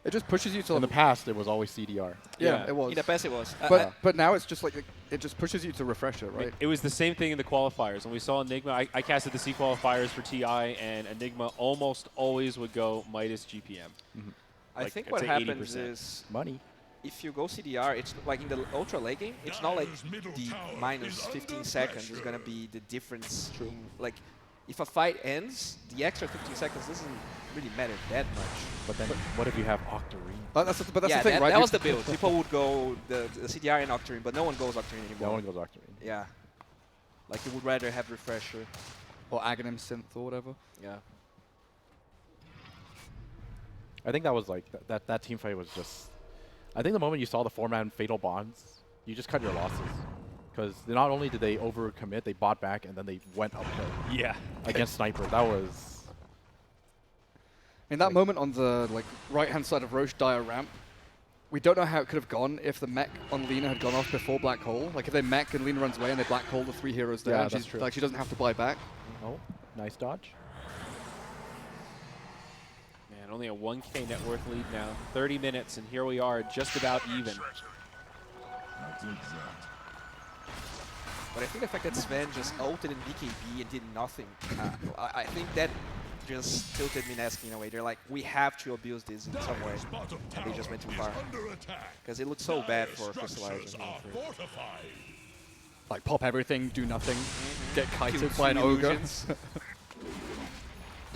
It just pushes you to in the past, it was always CDR. Yeah, Yeah. it was. in the past it was. But now it's just like it just pushes you to refresh it, right? It was the same thing in the qualifiers. When we saw Enigma, I casted the C qualifiers for TI, and Enigma almost always would go Midas GPM. I like, think I'd what say happens 80%. is Money. if you go CDR, it's like in the ultra late game, it's not like the minus 15 seconds is gonna be the difference in like if a fight ends, the extra 15 seconds doesn't really matter that much. But then, what if you have Octarine? But that's the yeah, thing, that, right? that You- was the build. People would go the CDR and Octarine, but no one goes Octarine anymore. No one goes Octarine. Yeah. Like you would rather have refresher. or Aghanim Synth or whatever. Yeah. I think that was like that team fight was just. I think the moment you saw the 4-man fatal bonds, you just cut your losses. Because not only did they overcommit, they bought back and then they went uphill Yeah. against Sniper. That was. In that moment on the right-hand side of Roche Dire ramp, we don't know how it could have gone if the mech on Lina had gone off before Black Hole. Like if they mech and Lina runs away and they Black Hole the 3 heroes there, Yeah, and that's she's, true. like she doesn't have to buy back. Oh, nice dodge. Man, only a 1K net worth lead now. 30 minutes, and here we are, just about even. But I think the fact that Sven just ulted in BKB and did nothing, I think that just tilted Mineski in a way. They're like, we have to abuse this in some way. And they just went too far. Because it looked so bad for Crystallizer. Like pop everything, do nothing, get kited by an ogre.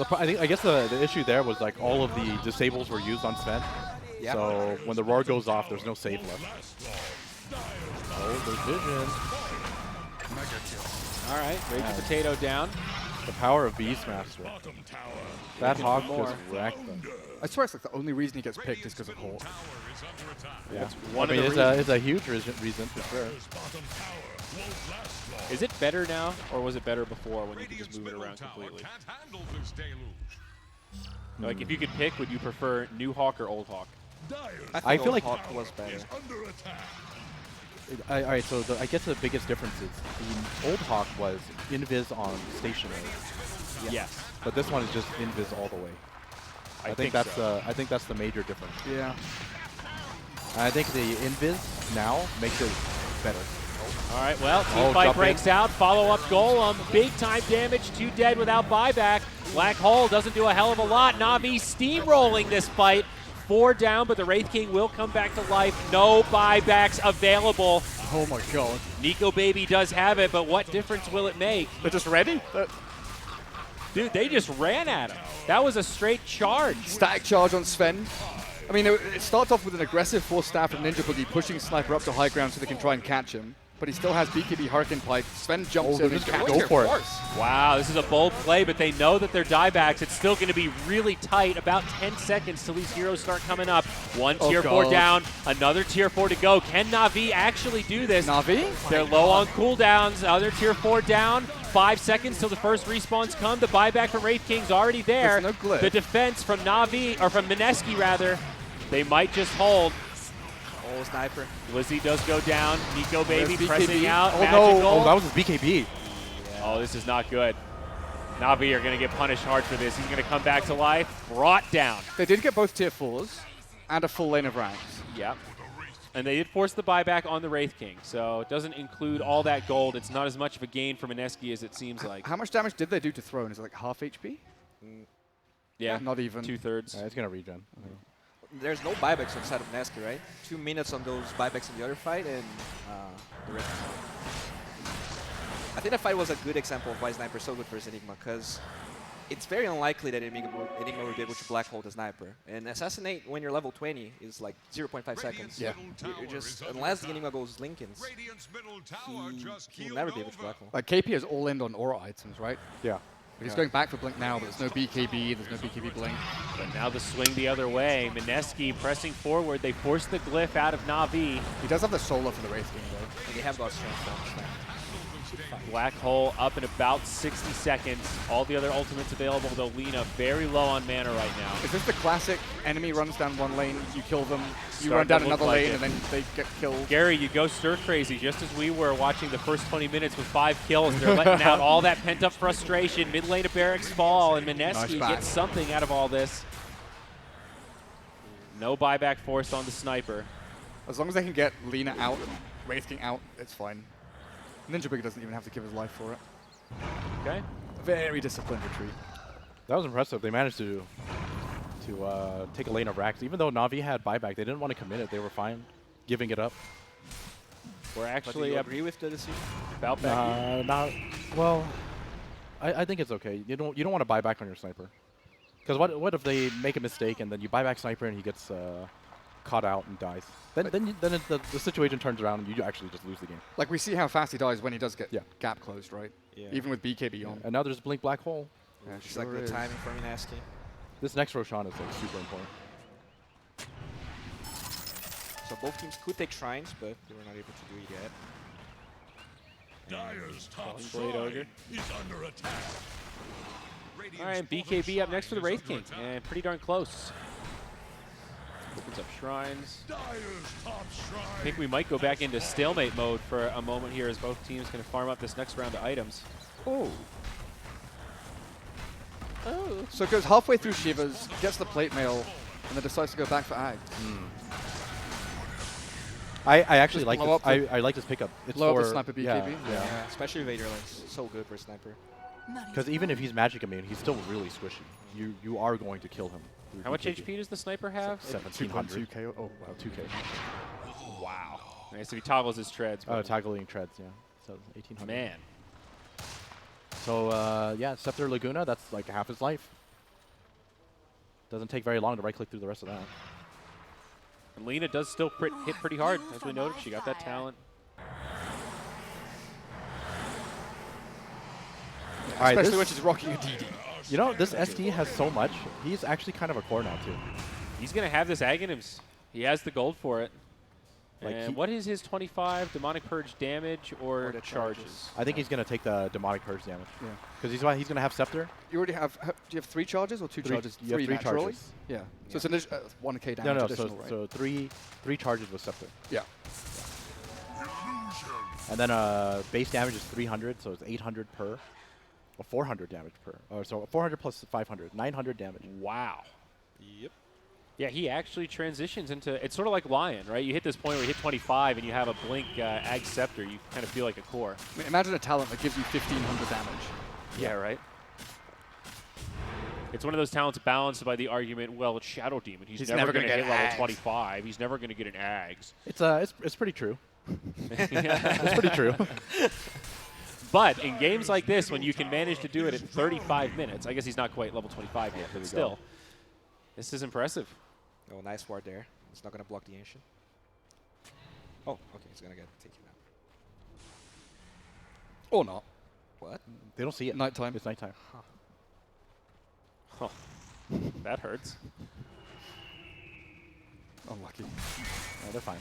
I guess the issue there was like all of the disables were used on Sven. Yep. So when the roar goes off, there's no save left. Oh, there's vision. All right, Raging Potato down. The power of Beastmaster. That Hawk just wrecked them. I swear it's like the only reason he gets picked is because of Hawk. Yeah. One I of mean, the it's a huge reason for sure. Is it better now, or was it better before when you could just move it around completely? Like, if you could pick, would you prefer new Hawk or old Hawk? I feel like Hawk was better. all right, so I guess the biggest difference is the old Hawk was invis on stationary, Yes. but this one is just invis all the way. I think that's the major difference. Yeah. And I think the invis now makes it better. All right, well, team Oh, fight jump breaks in. out. Follow-up Golem. Big-time damage. 2 dead without buyback. Black Hole doesn't do a hell of a lot. Navi steamrolling this fight. 4 down, but the Wraith King will come back to life. No buybacks available. Oh my god. Nico Baby does have it, but what difference will it make? They're just ready? Dude, they just ran at him. That was a straight charge. Static charge on Sven. I mean, it starts off with an aggressive force staff from Ninja Boogie pushing Sniper up to high ground so they can try and catch him. But he still has BKB Hurricane Pike. Sven jumps in and just catches go him. for it. Wow, this is a bold play, but they know that they're diebacks. It's still going to be really tight. About 10 seconds till these heroes start coming up. One tier 4 God. down, another tier 4 to go. Can Navi actually do this? Navi? They're low on cooldowns. Other tier 4 down. 5 seconds till the first respawns come. The buyback from Wraith King's already there. There's no glitch. The defense from Navi, or from Mineski rather, they might just hold. Oh, Sniper. Lizzie does go down. Nico Baby There's pressing BKB. out. Oh, Magical. no. Oh, that was his BKB. Oh, this is not good. Navi are going to get punished hard for this. He's going to come back to life. Brought down. They did get both tier 4s and a full lane of ranks. Yep. And they did force the buyback on the Wraith King, so it doesn't include all that gold. It's not as much of a gain for Mineski as it seems like. How much damage did they do to Throne? Is it like half HP? Yeah, Not even. 2/3. It's gonna regen. There's no buybacks on the side of Mineski, right? 2 minutes on those buybacks in the other fight, and the rest. I think that fight was a good example of why Sniper is so good versus Enigma, because it's very unlikely that Enigma will be able to black hole the Sniper. And Assassinate when you're level 20 is like 0.5 seconds. Yeah. You're just, unless the Enigma goes Lincolns, he'll never be able to black hole. Like KP is all in on aura items, right? Yeah. He's going back for Blink now, but there's no BKB, there's no BKB Blink. But now the swing the other way. Mineski pressing forward. They force the glyph out of Navi. He does have the Solar for the Wraith King, though. And they have got strength from Black Hole up in about 60 seconds. All the other ultimates available, though Lina very low on mana right now. Is this the classic enemy runs down one lane, you kill them, you Starting run down to look another like lane, it. and then they get killed? Gary, you go stir crazy, just as we were watching the first 20 minutes with 5 kills. They're letting out all that pent-up frustration. Mid lane of Barracks fall, and Mineski back. gets something out of all this. No buyback forced on the Sniper. As long as they can get Lina out, Wraith King out, it's fine. Ninja Boogie doesn't even have to give his life for it. Okay. Very disciplined retreat. That was impressive. They managed to take a lane of racks. Even though Navi had buyback, they didn't want to commit it. They were fine giving it up. We're But do actually you agree with the decision? about back. Not well. I think it's okay. You don't want to buy back on your Sniper. Because what if they make a mistake and then you buy back Sniper and he gets caught out and dies? Then the situation turns around and you actually just lose the game. Like, we see how fast he dies when he does get Yeah. gap closed, right? Yeah. Even with BKB on. And now there's Blink Black Hole. Yeah, Just like the is. timing for Mineski. This next Roshan is like super important. So both teams could take shrines, but they were not able to do it yet. Dyer's top Blade Ogre. is under attack. All right, BKB up next for the Wraith King, and pretty darn close. Opens up shrines. Dyer's top shrine. I think we might go back into stalemate mode for a moment here as both teams can farm up this next round of items. Oh. Oh. So it goes halfway through Shivers, gets the plate mail, and then decides to go back for Ag. I actually Just like blow this. up the- I like this pickup. It's blow up for the sniper BKB? Yeah. Yeah, especially Vader Lance. So good for a sniper. Because even if he's magic immune, he's still really squishy. You are going to kill him. through How much BKB. HP does the sniper have? 1700. 2.2 KO. Oh, wow. 2K. Wow. Nice if he toggles his treads. Oh, but toggling treads, yeah. So 1800. man. So, yeah, Scepter Laguna, that's like half his life. Doesn't take very long to right-click through the rest of that. And Lena does still hit pretty hard, as we noted. She got that talent. All right, Especially when this, she's rocking a DD. you know, this SD has so much. He's actually kind of a core now, too. He's going to have this Aghanims. He has the gold for it. Like And he- what is his 25 Demonic Purge damage or the charges? charges. I think he's going to take the Demonic Purge damage. Yeah. Because he's going to have Scepter. You already have, do you have 3 charges or 2 charges? You have 3 naturally? charges. Yeah. So it's an 1k damage No, no, additional, so, right? so three charges with Scepter. Yeah. And then base damage is 300, so it's 800 per. Or 400 damage per. Or so 400 plus 500, 900 damage. Wow. Yep. Yeah, he actually transitions into, it's sort of like Lion, right? You hit this point where you hit 25 and you have a blink Ag Scepter, you kind of feel like a core. I mean, imagine a talent that gives you 1500 damage. Yeah, right? It's one of those talents balanced by the argument, well, it's Shadow Demon. He's never going to gonna hit get level Ags. 25. He's never going to get an Ags. It's pretty true. It's pretty true. But in games like this, when you can manage to do it at 35 minutes, I guess he's not quite level 25 yet, but still, this is impressive. Oh, nice ward there. It's not going to block the Ancient. Oh, okay. It's going to get taken out. Or not. What? They don't see it. Nighttime. It's nighttime. Oh, that hurts. Unlucky. No, they're fine.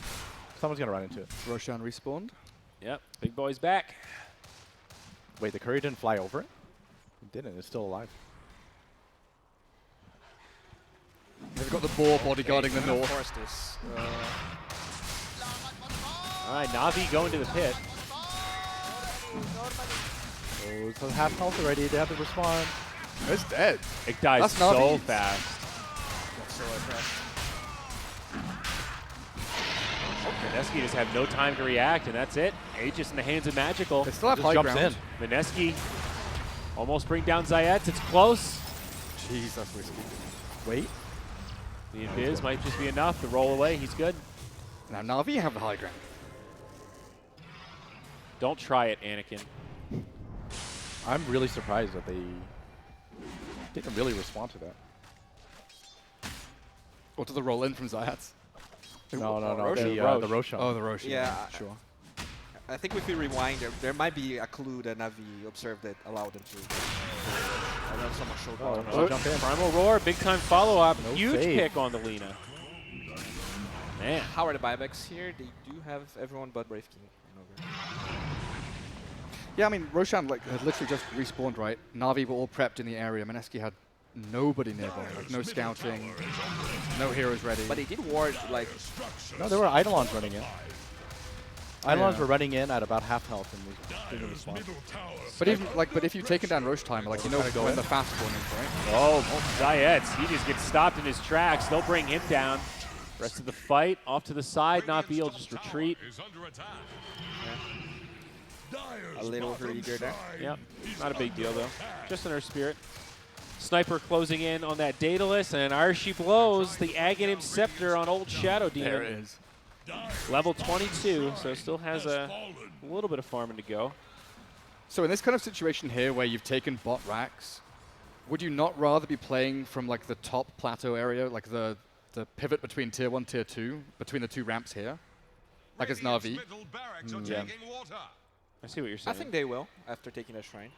Someone's going to run into it. Roshan respawned. Yep, big boy's back. Wait, the Courier didn't fly over it? It didn't. It's still alive. They've got the boar bodyguarding the north. Force this. All right, Navi going to the pit. Oh, it's on half health already. They have to respond. It's dead. It dies That's so Navi. fast. So impressed. Mineski just have no time to react, and that's it. Aegis in the hands of Magical. They still have Just high jumps ground. in. Mineski almost bring down Zayats. It's close. Jeez, that's risky. Wait. The Invis might just be enough to roll away. He's good. Now Navi have the high ground. Don't try it, Anakin. I'm really surprised that they didn't really respond to that. Or to the roll in from Zayats. No. Roshan? The Roshan. Oh, the Roshan. Yeah, Sure. I think if we rewind, there might be a clue that Navi observed that allowed them to. I know someone showed Oh, bottom. no, jump in. Primal Roar, big time follow-up. No Huge save. pick on the Lina. Man. How are the buybacks here? They do have everyone but Brave King. And Ogre. Yeah, I mean, Roshan had literally just respawned, right? Navi were all prepped in the area. Mineski had nobody nearby. Like, no scouting, no heroes ready. But they did ward like No, there were Eidolons running in. Eidolons Yeah. were running in at about half health and they didn't respond. But even but if you've taken down Rosh Timer, like you know Gotta go when in. the fast one is, right? Oh, Zayats, he just gets stopped in his tracks. They'll bring him down. Rest of the fight off to the side. Navi will just retreat. a little eager there. Yep, not a big deal though. Just in her spirit. Sniper closing in on that Daedalus, and Arshi blows the Aghanim Scepter on old Shadow Demon. There it is. Level 22, so still has a little bit of farming to go. So in this kind of situation here where you've taken bot racks, would you not rather be playing from like the top plateau area, like the pivot between tier 1, tier 2, between the 2 ramps here? Like it's Navi. Yeah. I see what you're I saying. think they will after taking that shrine.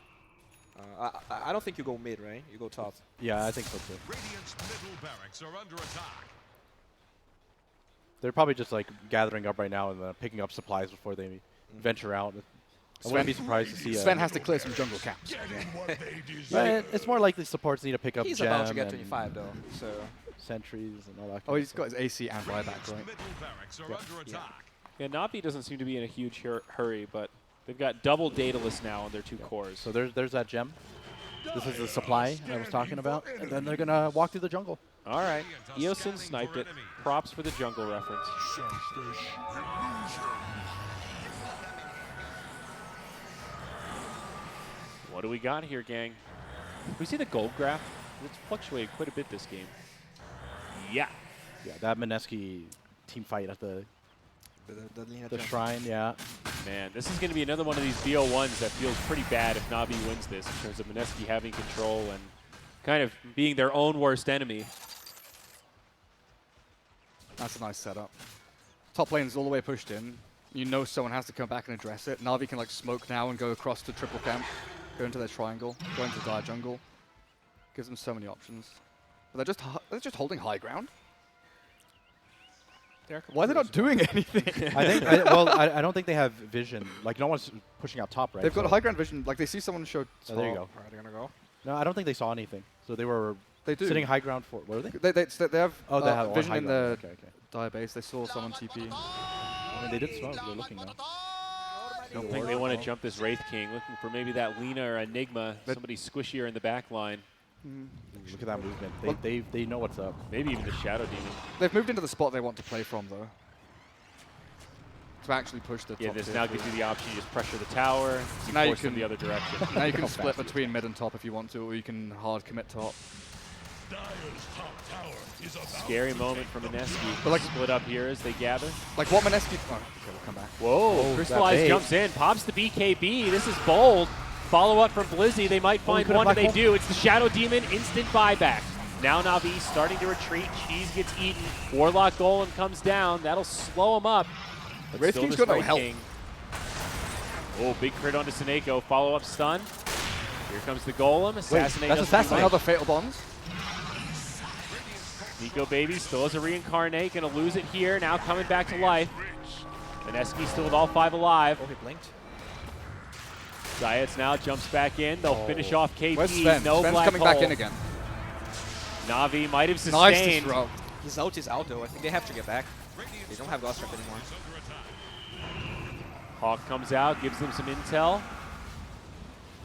I don't think you go mid, right? You go top. Yeah, I think so too. Radiant's middle barracks are under attack. They're probably just like gathering up right now and picking up supplies before they venture out. I wouldn't be surprised to see. Sven has to clear some jungle caps. But it's more likely supports need to pick up He's gem about to get and 25 though, so sentries and all that. Oh, kind he's of got his AC and buyback, right? Middle barracks are under attack. Yeah, Navi doesn't seem to be in a huge hurry, but they've got double Daedalus now on their 2 cores. So there's that gem. This is the supply I was talking about. And then they're going to walk through the jungle. All right. Eosin sniped it. Props for the jungle reference. What do we got here, gang? We see the gold graph. It's fluctuated quite a bit this game. Yeah. Yeah, that Mineski team fight at the shrine, yeah. Man, this is going to be another one of these BO1s that feels pretty bad if Navi wins this in terms of Mineski having control and kind of being their own worst enemy. That's a nice setup. Top lane is all the way pushed in. You know someone has to come back and address it. Navi can like smoke now and go across to triple camp, go into their triangle, go into the dire jungle. Gives them so many options. But they're just holding high ground. Why are they not doing anything? I don't think they have vision. Like, no one's pushing out top, right? They've got high ground vision. Like, they see someone show top. Oh, there you go. Are they gonna go? No, I don't think they saw anything. So they were sitting high ground for. What are they? They have They have vision high in ground. the Okay. dire base. They saw someone TP. I mean, they did smoke. They're looking now. I don't think they want to jump this Wraith King, looking for maybe that Lina or Enigma, somebody squishier in the back line. Look at that movement. They know what's up. Maybe even the Shadow Demon. They've moved into the spot they want to play from, though. To actually push the Yeah, top this tier now through. gives you the option to just pressure the tower, Now you force them can- the other direction. Now you can How split fast between mid and top if you want to, or you can hard commit top. Dyer's top tower is about Scary moment from Mineski. But like- Split up here as they gather. Like what Mineski... Oh, okay, we'll come back. Whoa, that Crystallize bait. jumps in, pops the BKB. This is bold. Follow up from Blizzy. They might find could've one, and black they hole. do. It's the Shadow Demon, instant buyback. Now Navi starting to retreat. Cheese gets eaten. Warlock Golem comes down. That'll slow him up. But Wraith still King's this got no Wraith health. King. Oh, big crit onto Seneko. Follow up stun. Here comes the Golem. Assassinate. that's doesn't do Assassinate. much. Another Fatal Bonds. Nico Baby still has a reincarnate. Gonna lose it here. Now coming back to life. Mineski still with all 5 alive. Oh, he blinked. Zayats now jumps back in. They'll finish off KP. Where's Sven? No Sven's black coming hole. back in again. Navi might have Nice sustained. disrupt. His ult is out though. I think they have to get back. They don't have Ghost Trap anymore. Hawk comes out, gives them some intel.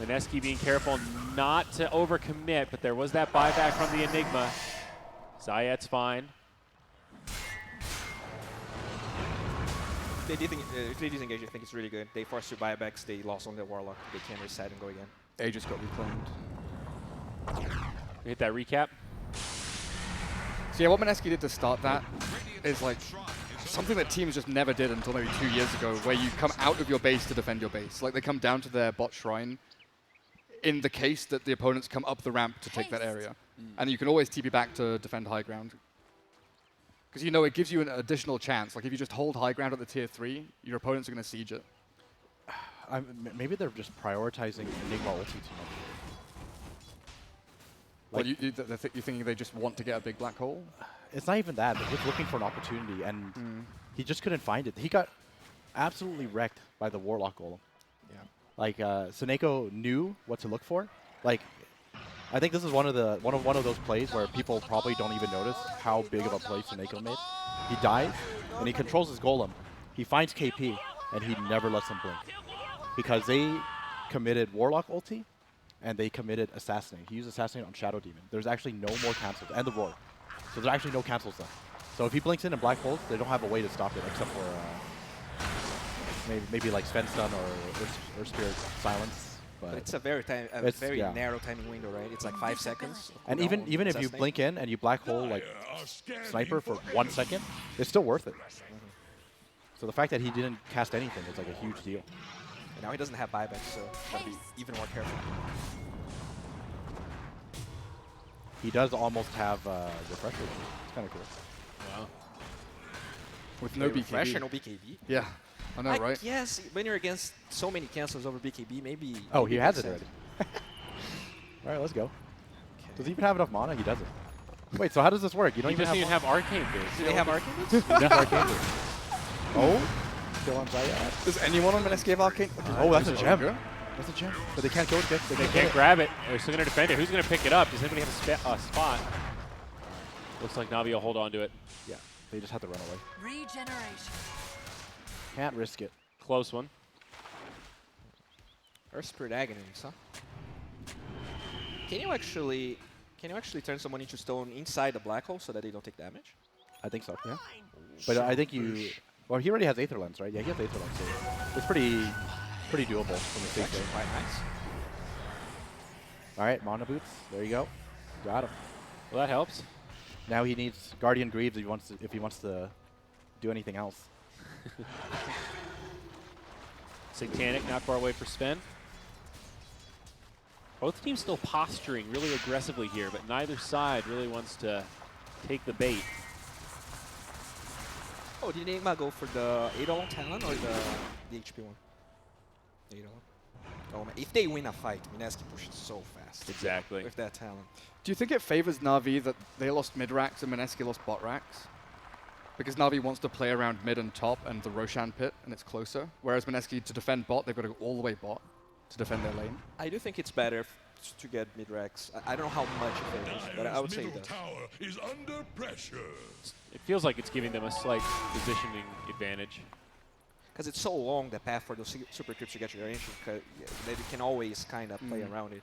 Mineski being careful not to overcommit, but there was that buyback from the Enigma. Zayat's fine. If they disengage, I think it's really good. They forced 2 buybacks. They lost on their Warlock. They can reset and go again. A just got reclaimed. Hit that recap. So yeah, what Mineski did to start that is like something that teams just never did until maybe 2 years ago, where you come out of your base to defend your base. Like they come down to their bot shrine in the case that the opponents come up the ramp to take that area. And you can always TP back to defend high ground. Because you know it gives you an additional chance. Like if you just hold high ground at the tier 3, your opponents are going to siege it. Maybe they're just prioritizing Enigma ulti too much. Well, Like- you're thinking they just want to get a big black hole? It's not even that. They're just looking for an opportunity, and he just couldn't find it. He got absolutely wrecked by the Warlock Golem. Yeah. Like Seneko knew what to look for. Like, I think this is one of those plays where people probably don't even notice how big of a play Seneko made. He dies, and he controls his Golem. He finds KP, and he never lets him blink. Because they committed Warlock ulti, and they committed Assassinate. He used Assassinate on Shadow Demon. There's actually no more cancels, and the Roar. So there's actually no cancels left. So if he blinks in and black holes, they don't have a way to stop it except for maybe like Sven stun or Spirit silence. But But it's a very yeah. narrow timing window, right? It's like 5 seconds. of and cooldown even on if you Assassinate. blink in and you black hole like Sniper for 1 second, it's still worth it. So the fact that he didn't cast anything is like a huge deal. And now he doesn't have buyback, so gotta be even more careful. He does almost have refresher. It's kind of cool. Wow. With no Refresh BKB. and no BKB. Yeah, I know, right? Yes, when you're against so many cancels over BKB, maybe. Oh, maybe he has makes it sense. already. All right, let's go. Does he even have enough mana? He doesn't. Wait, so how does this work? You don't He even doesn't even have have Arcane Boost. Do they have Arcane Boots? That's Arcane Boost. Oh, still on Zayat. Does anyone on Mineski have Arcane? Oh, that's a Is it gem. Ogre? That's a gem. But they can't go to get. They They can't can't get it. grab it. They're still going to defend it. Who's going to pick it up? Does anybody have a spot? Looks like Navi will hold on to it. Yeah, they just have to run away. Regeneration. Can't risk it. Close one. Or Spirit Agony, huh? Can you actually turn someone into stone inside the black hole so that they don't take damage? I think so, yeah. But I think you... Well, he already has Aether Lens, right? Yeah, he has Aether Lens, so it's pretty doable from the safe game. Quite nice. All right, Mana Boots. There you go. Got him. Well, that helps. Now he needs Guardian Greaves if he wants to do anything else. Satanic not far away for Sven. Both teams still posturing really aggressively here, but neither side really wants to take the bait. Oh, did Enigma go for the Eidolon talent or the HP one? Eidolon. Oh man, if they win a fight, Mineski pushes so fast. Exactly. With that talent. Do you think it favors Navi that they lost mid racks and Mineski lost bot racks? Because Navi wants to play around mid and top and the Roshan pit, and it's closer. Whereas Mineski, to defend bot, they've got to go all the way bot to defend their lane. I do think it's better to get mid-racks. I don't know how much it favors, but I would say it middle does. tower is under pressure. It feels like it's giving them a slight positioning advantage. Because it's so long, the path for those super creeps to get your ancient, that you can always kind of play around it.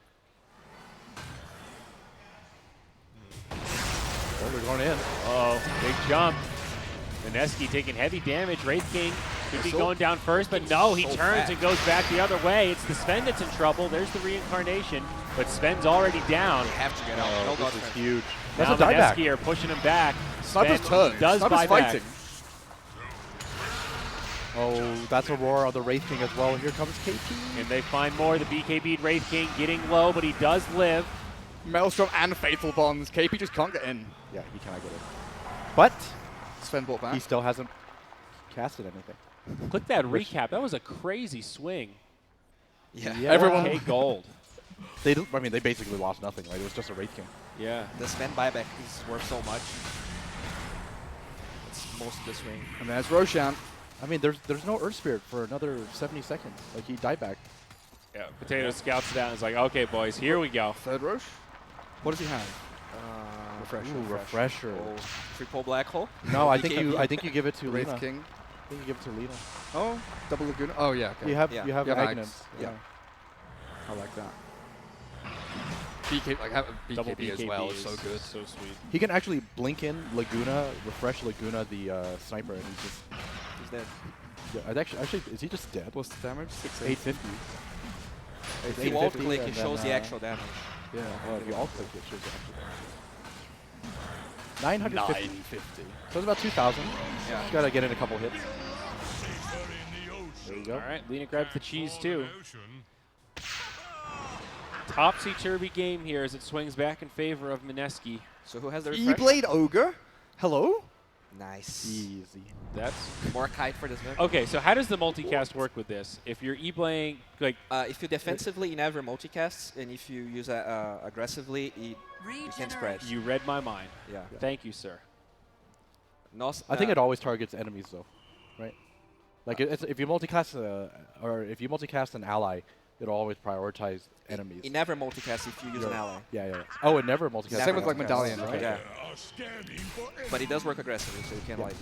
Oh, they're going in. Oh, big jump. Mineski taking heavy damage. Wraith King could be going down first, but no, he turns and goes back the other way. It's the Sven that's in trouble. There's the reincarnation, but Sven's already down. They have to get out. Oh, No this is huge. That's Now a dieback. Mineski are pushing him back. Sniper's Sven turn. does Sniper's buy back. fighting. Oh, that's Aurora of the Wraith King as well. Here comes KP. And they find more. The BKB Wraith King getting low, but he does live. Maelstrom and Faithful Bonds. KP just can't get in. Yeah, he cannot get it. But Sven bought back. he still hasn't casted anything. Click that recap. That was a crazy swing. Yeah. Yeah. Everyone- Okay, gold. They basically lost nothing, right? It was just a Wraith King. Yeah. The Sven buyback is worth so much. It's most of the swing. And there's Roshan. I mean, there's no Earth Spirit for another 70 seconds. Like, he died back. Yeah. Potato scouts it out and is like, okay, boys, here we go. Third Rosh. What does he have? Refresher. Ooh, Refresher. Oh, triple black hole. No, I BKB. think you give it to Wraith Lina. King. I think you give it to Lina. Oh, double Laguna. Oh, yeah. Okay. You have Yeah. you have You have Agnes. Agnes. Yeah. I like that. BK, like have a Double BKB, as well is so good. So sweet. He can actually blink in Laguna, refresh Laguna the sniper, and he's just He's dead. yeah. Actually, is he just dead? What's the damage? 850. If you alt click, it shows the actual damage. Yeah. Oh, if you alt click, it shows the actual damage. 950. So it's about 2,000. Yeah. Just gotta get in a couple hits. Safer in the ocean. There you go. All right, Lina grabs the cheese too. Ocean. Topsy-turvy game here as it swings back in favor of Mineski. So who has the refresh? E-Blade Ogre? Hello? Nice. Easy. That's More kite for this man. okay. So how does the multicast work with this? If you're e-playing, like If you defensively, you never multicast, and if you use aggressively, you can spread. you read my mind. Yeah. Thank you, sir. I think it always targets enemies though, right? Like if you multicast or if you multicast an ally, it'll always prioritize enemies. It never multicasts if you use an ally. Yeah. Oh, it never multicasts. Never Same with like multicast. Medallion, right? Yeah. Are scanning for But it does work aggressively, so you can Yeah. like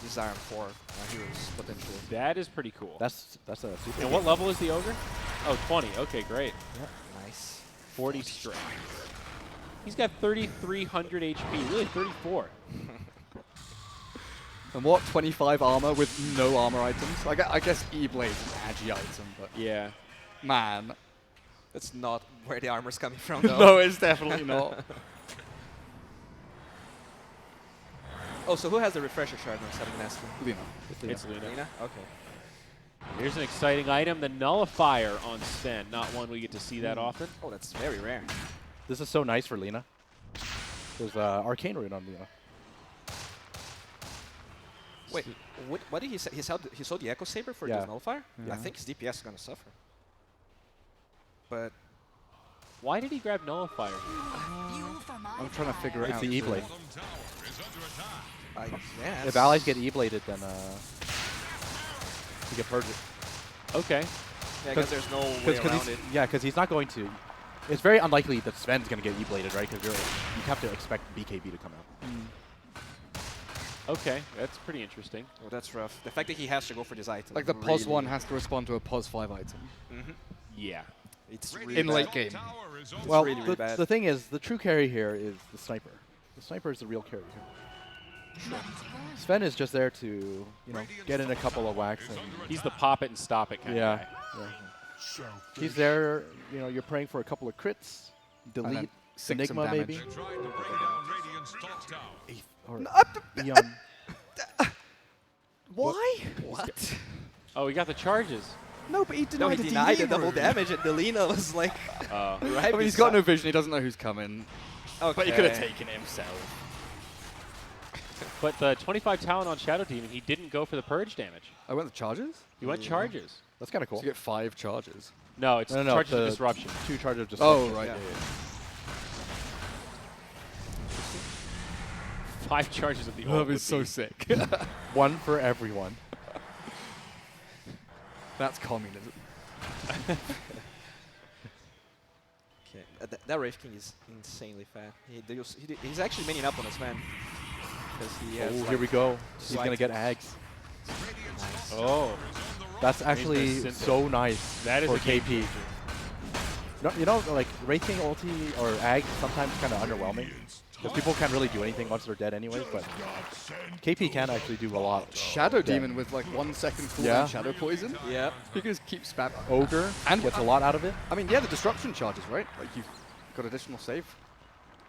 disarm 4 heroes potentially. That is pretty cool. That's a super. And what level is the ogre? Oh, 20. Okay, great. Nice. 40 strength. He's got 3,300 HP. Really, 34. And what? 25 armor with no armor items? I guess E-Blade is an agi item, but Yeah. man. That's not where the armor's coming from, No, though. it's definitely not. Oh, so who has the refresher shard now? Seven Master. Lina. It's Lina. Lina? Okay. Here's an exciting item, the Nullifier on Sven. Not one we get to see that often. Oh, that's very rare. This is so nice for Lina. There's Arcane Rune on Lina. Wait, what did he say? He sold the Echo Saber for Yeah. this Nullifier? Yeah. I think his DPS is going to suffer. But Why did he grab Nullifier? I'm trying to figure it It's out. the E-Blade. bottom tower is under attack. yeah, If allies get E-bladed, then you get purged. Okay. yeah, I guess there's no way around it. Yeah, because he's not going to. It's very unlikely that Sven's going to get E-bladed, right? Because you have to expect BKB to come out. Okay, that's pretty interesting. Oh, that's rough. The fact that he has to go for this item. Like the really POS 1 has to respond to a POS 5 item. Mhm. Yeah. It's really in bad. late game. Tower is Well, really, really bad. the thing is, the true carry here is the sniper. The sniper is the real carry here. Sven is just there to, you know, get in a couple of whacks and He's the pop it and stop it kind yeah. of guy. yeah. He's there, you know, you're praying for a couple of crits, then delete, sink some Enigma damage. maybe, They're trying to bring down Radiant's top tower. or Eon. Why? What? Oh, we got the charges. No, but he No, denied, he denied the double damage, and Delina was like, Oh. right I mean, he's got no beside- vision. He doesn't know who's coming. Okay. But he could have taken it himself. But the 25 talent on Shadow Demon, he didn't go for the purge damage. I went the charges? He went charges. That's kind of cool. So you get 5 charges. No, it's No, no, charges of the disruption. 2 charges of Oh, disruption. right. Yeah. Yeah, yeah. 5 charges of the That ult was would be- so sick. One for everyone. That's communism. Okay. That Wraith King is insanely fast. He's actually minion up on us, man. Because he has. Oh, like, here we go. He's slight- gonna get Ags. Oh, That's actually Simple. so nice that is for a game KP. changer. You know, like Wraith King ulti or Ags sometimes kind of underwhelming because people can't really do anything once they're dead anyways. But KP can actually do a lot. Shadow Yeah. Demon with like 1 second cooldown Yeah. Shadow Poison. Yep. He can just keep spamming. Ogre And- gets a lot out of it. I mean, yeah, the disruption charges, right? Like you've got additional save.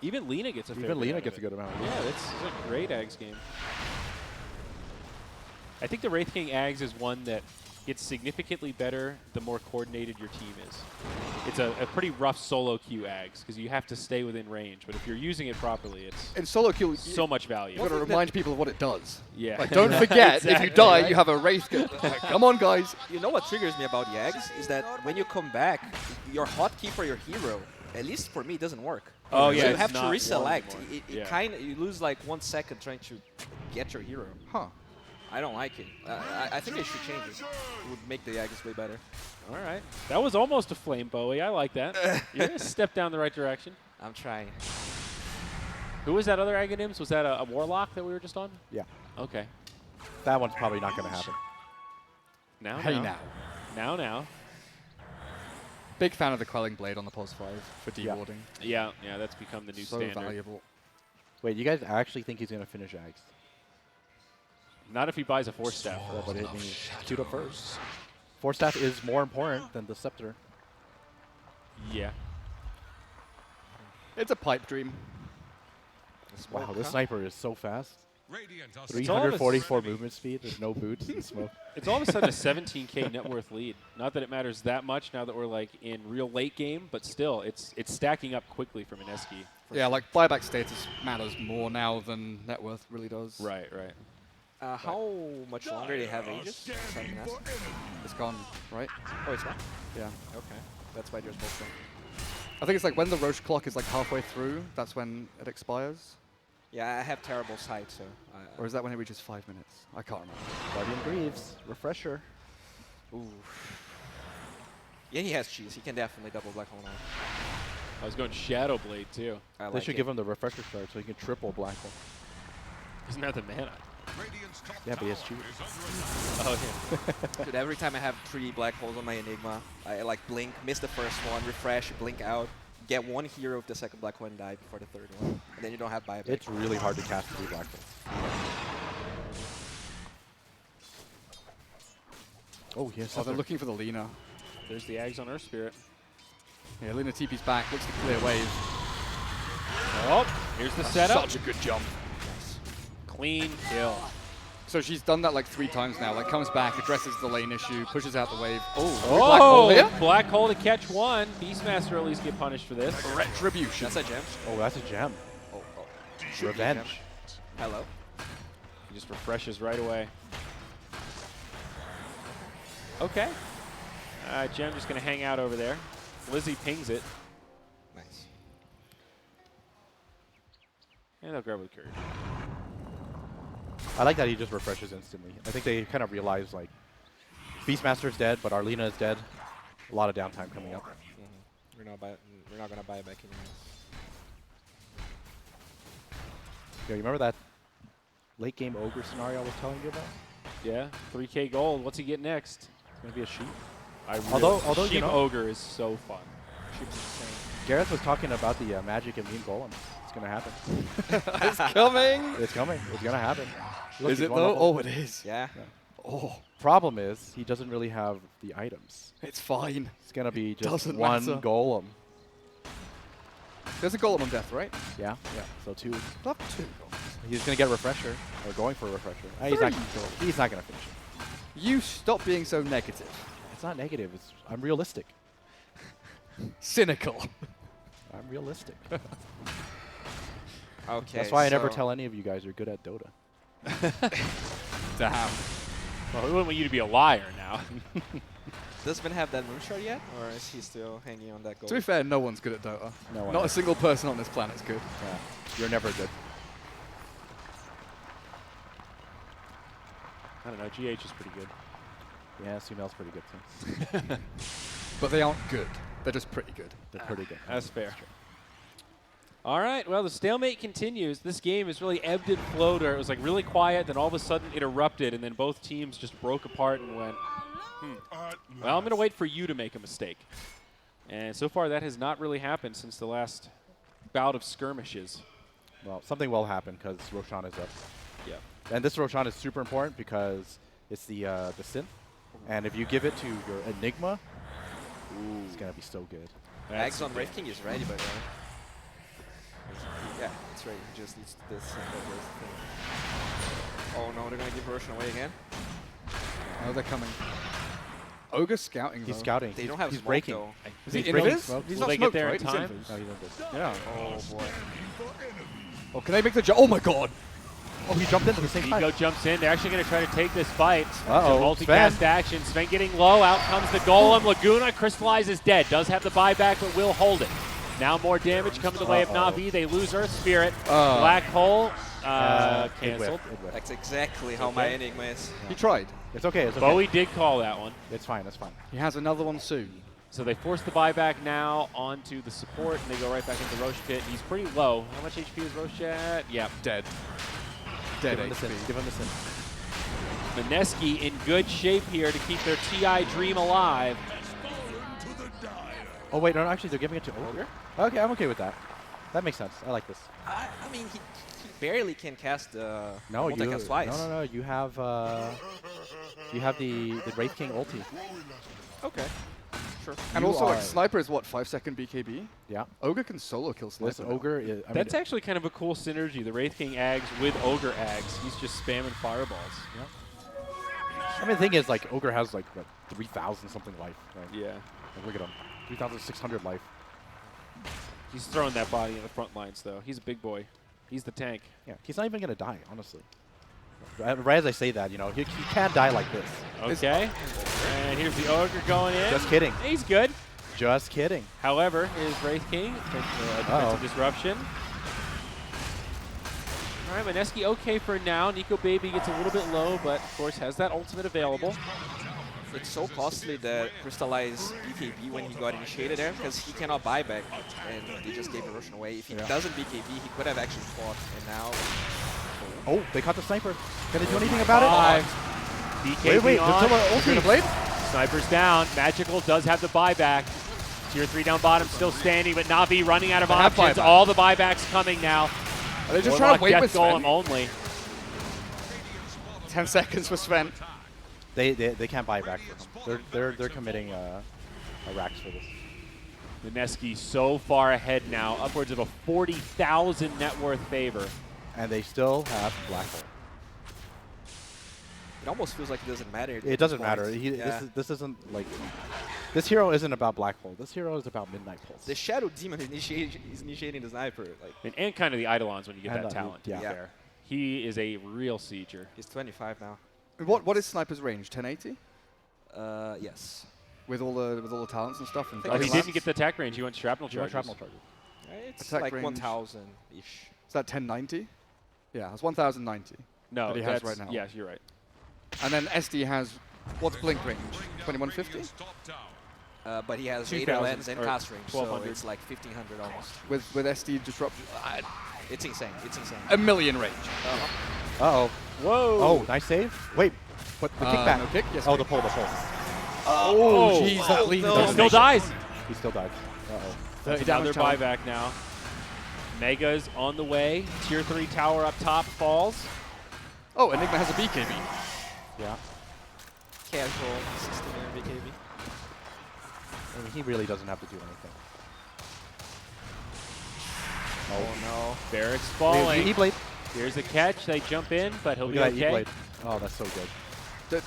Even Lena gets a fair Even bit Lena out gets a of it. good amount. Yeah, that's a great Ags game. I think the Wraith King Ags is one that gets significantly better the more coordinated your team is. It's a pretty rough solo queue Ags because you have to stay within range, but if you're using it properly, it's In solo kill, so much value. you've got to remind people of what it does. Yeah. Like, don't forget, if Exactly, you die, right? you have a Wraith. Come on, guys. You know what triggers me about Yags is that when you come back, your hotkey for your hero, at least for me, it doesn't work. Oh, So yeah, you it's have to not one reselect. anymore. It Yeah. kind of you lose like 1 second trying to get your hero. Huh. I don't like it. I think they should change it. It would make the Yags way better. All right. That was almost a flame Bowie. I like that. You're a step down the right direction. I'm trying. Who was that other Aghanim's? Was that a Warlock that we were just on? Yeah, Okay. that one's probably not going to happen. Now, Hey now. now. Now. Big fan of the Quelling Blade on the pulse 5 for Yeah. dewarding. Yeah, that's become the new So standard. valuable. Wait, you guys actually think he's going to finish Ags? Not if he buys a 4-staff. Yeah, but it means shoot up first. 4-staff is more important than the Scepter. Yeah. It's a pipe dream. Wow, this sniper is so fast. Radiant are all of us. 344 movement speed. There's no boots and smoke. It's all of a sudden a 17K net worth lead. Not that it matters that much now that we're like in real late game, but still, it's stacking up quickly for Mineski. Yeah, like buyback status matters more now than net worth really does. Right, right. How much longer do they have Aegis? So I can ask. It's gone, right? Oh, it's not? Yeah. Okay. That's why there's both. I think it's like when the Roche clock is like halfway through, that's when it expires. Yeah, I have terrible sight, so. Or is that when it reaches 5 minutes? I can't remember. Guardian Greaves, refresher. Ooh. Yeah, he has cheese. He can definitely double black hole now. I was going Shadow Blade too. I They like should it. give him the refresher start so he can triple black hole. Isn't that the mana? Radiant's top Yeah, but he has tower cheese. is under attack. Oh, yeah. Dude, every time I have 3 black holes on my Enigma, I like blink, miss the first one, refresh, blink out, get 1 hero of the second black hole and die before the third one. And then you don't have buyback. It's really hard to cast 3 black holes. Oh, yes. Oh, they're looking for the Lina. There's the Ags on Earth Spirit. Yeah, Lina TP's back, looks to clear wave. Oh, here's the setup. Such a good jump. Clean kill. So she's done that like 3 times now. Like comes back, addresses the lane issue, pushes out the wave. Oh, black hole here. Black hole to catch one. Beastmaster at least get punished for this. Retribution. That's a gem. Oh, that's a gem. Revenge. Hello. He just refreshes right away. Okay. Gem just going to hang out over there. Lizzie pings it. Nice. And they'll grab with courage. I like that he just refreshes instantly. I think they kind of realize, like, Beastmaster's dead, but Arlena is dead. A lot of downtime coming up. We're not gonna buy it back anymore. Yo, you remember that late game ogre scenario I was telling you about? Yeah, 3K gold. What's he get next? It's going to be a sheep. I really, Although, Sheep you know, Ogre is so fun. Chip's insane. Gareth was talking about the magic immune golem. It's gonna happen. It's coming. It's coming. It's gonna happen. Look, Is he's it one though? level. Oh, it is. Yeah. Oh, Problem is, he doesn't really have the items. it's fine. It's gonna be just Doesn't one matter. golem. There's a golem on death, right? Yeah. So 2. Top 2. He's gonna get refresher, or going for a refresher. He's not gonna kill it. He's not gonna finish it. You stop being so negative. It's not negative. I'm realistic. Cynical. I'm realistic. Okay. That's why I never so- tell any of you guys you're good at Dota. Damn. Well, we wouldn't want you to be a liar now. Does Ben have that moonshot yet, or is he still hanging on that goal? To be fair, no one's good at Dota. No one Not a is. single person on this planet's good. Yeah. You're never good. I don't know. GH is pretty good. Yeah, Sumel's pretty good too. But they aren't good. They're just pretty good. They're pretty good. That's fair. All right, well, the stalemate continues. This game is really ebbed and flowed. It was like really quiet, then all of a sudden it erupted, and then both teams just broke apart and went, well, I'm going to wait for you to make a mistake. And so far that has not really happened since the last bout of skirmishes. Well, something will happen because Roshan is up. Yeah. And this Roshan is super important because it's the synth. And if you give it to your Enigma, it's going to be so good. Axe on Wraith King is ready, by the way. Yeah, it's ready. He just needs this and that Wraith thing. Oh no, they're gonna give Roshan away again. Oh, they're coming. Ogre's scouting, He's though. scouting. They don't have he's smoke breaking. though. Is he He's in breaking Viz? smoke. He's Will not they get smoked, there in right? He's time? Viz. No, he's not good. Yeah. Oh boy. Oh, can they make the jump? Oh my god. Oh, he jumped in at the same time. Nico jumps in. They're actually going to try to take this fight. Uh-oh, It's a multicast action. Sven getting low. Out comes the Golem. Laguna crystallizes dead. Does have the buyback, but will hold it. Now more damage coming the way of Navi. They lose Earth Spirit. Black Hole canceled. It whipped. That's exactly how my Enigma is. He tried. It's okay. It's okay. Bowie did call that one. It's fine. It's fine. He has another one soon. So they force the buyback now onto the support, and they go right back into Roche Pit. He's pretty low. How much HP is Roche at? Yeah. Dead. Dead Give him the synth. HP. Give him the synth. Mineski in good shape here to keep their TI dream alive. Oh, wait. No, actually, they're giving it to Ogre? Okay, I'm okay with that. That makes sense. I like this. I mean, he barely can cast the No, you. multicast twice. No. You have the Wraith King ulti. Okay. Sure. And You also, like, are- Sniper is what, 5-second BKB? Yeah. Ogre can solo kill Sniper. This now. Ogre is. I That's mean, actually kind of a cool synergy. The Wraith King Ags with Ogre Ags. He's just spamming fireballs. I mean, the thing is, like, Ogre has, like, what, 3,000 something life. Right? Yeah. Like, look at him. 3,600 life. He's throwing that body in the front lines, though. He's a big boy. He's the tank. Yeah. He's not even going to die, honestly. Right as I say that, you know, he can't die like this. Okay. And here's the Ogre going in. Just kidding. He's good. Just kidding. However, his Wraith King takes a defensive disruption. All right, Mineski okay for now. Nico Baby gets a little bit low, but of course has that ultimate available. It's so costly that crystallized BKB when he got initiated there because he cannot buy back, and they just gave Roshan away. If he doesn't BKB, he could have actually fought, and now. Oh, they caught the sniper. Can they do anything about it? BKB Wait, on. there's still an ulti. Blade? Sniper's down. Magical does have the buyback. Tier 3 down bottom still standing, but Navi running out of have options. buyback. All the buybacks coming now. Are they just Warlock trying to wait Death with Golem Sven? only. 10 seconds for Sven. They can't buy back for him. They're committing a racks for this. Mineski so far ahead now, upwards of a 40,000 net worth favor. And they still have Black Hole. It almost feels like it doesn't matter. It doesn't matter. This isn't like this hero isn't about Black Hole. This hero is about Midnight Pulse. The Shadow Demon is initiating the sniper. Like And kind of the Eidolons when you get And that the- talent. To be yeah. fair. He is a real sieger. he's 25 now. What is Sniper's range? 1080? Yes. With all the talents and stuff? And Oh, he Dragon didn't Lance? get the attack range. He went shrapnel You want charges. shrapnel charges. It's Attack like range. 1,000-ish. Is that 1090? Yeah, it's 1090. No, that he has that's- right now. Yes, you're right. And then SD has, what's Blink range? 2150? But he has 2,000 radar lens and or cast range, so 1,200. it's like 1,500 almost. With SD disruption? It's insane. It's insane. A million range. Uh-oh. Whoa. Oh, nice save. Wait, but the kickback. No kick? Yes, Oh, kick. the pull, the pull. Oh, jeez, that lead no. He doesn't still make it. dies. He still died. Uh-oh. That's 30 another damage tower. buyback now. Mega's on the way. Tier 3 tower up top falls. Oh, Enigma has a BKB. Yeah. Casual 60-man BKB. I mean, he really doesn't have to do anything. Oh no. Barracks falling. E-Blade. Here's the catch. They jump in, but he'll Look be at that okay. E-Blade. Oh, that's so good.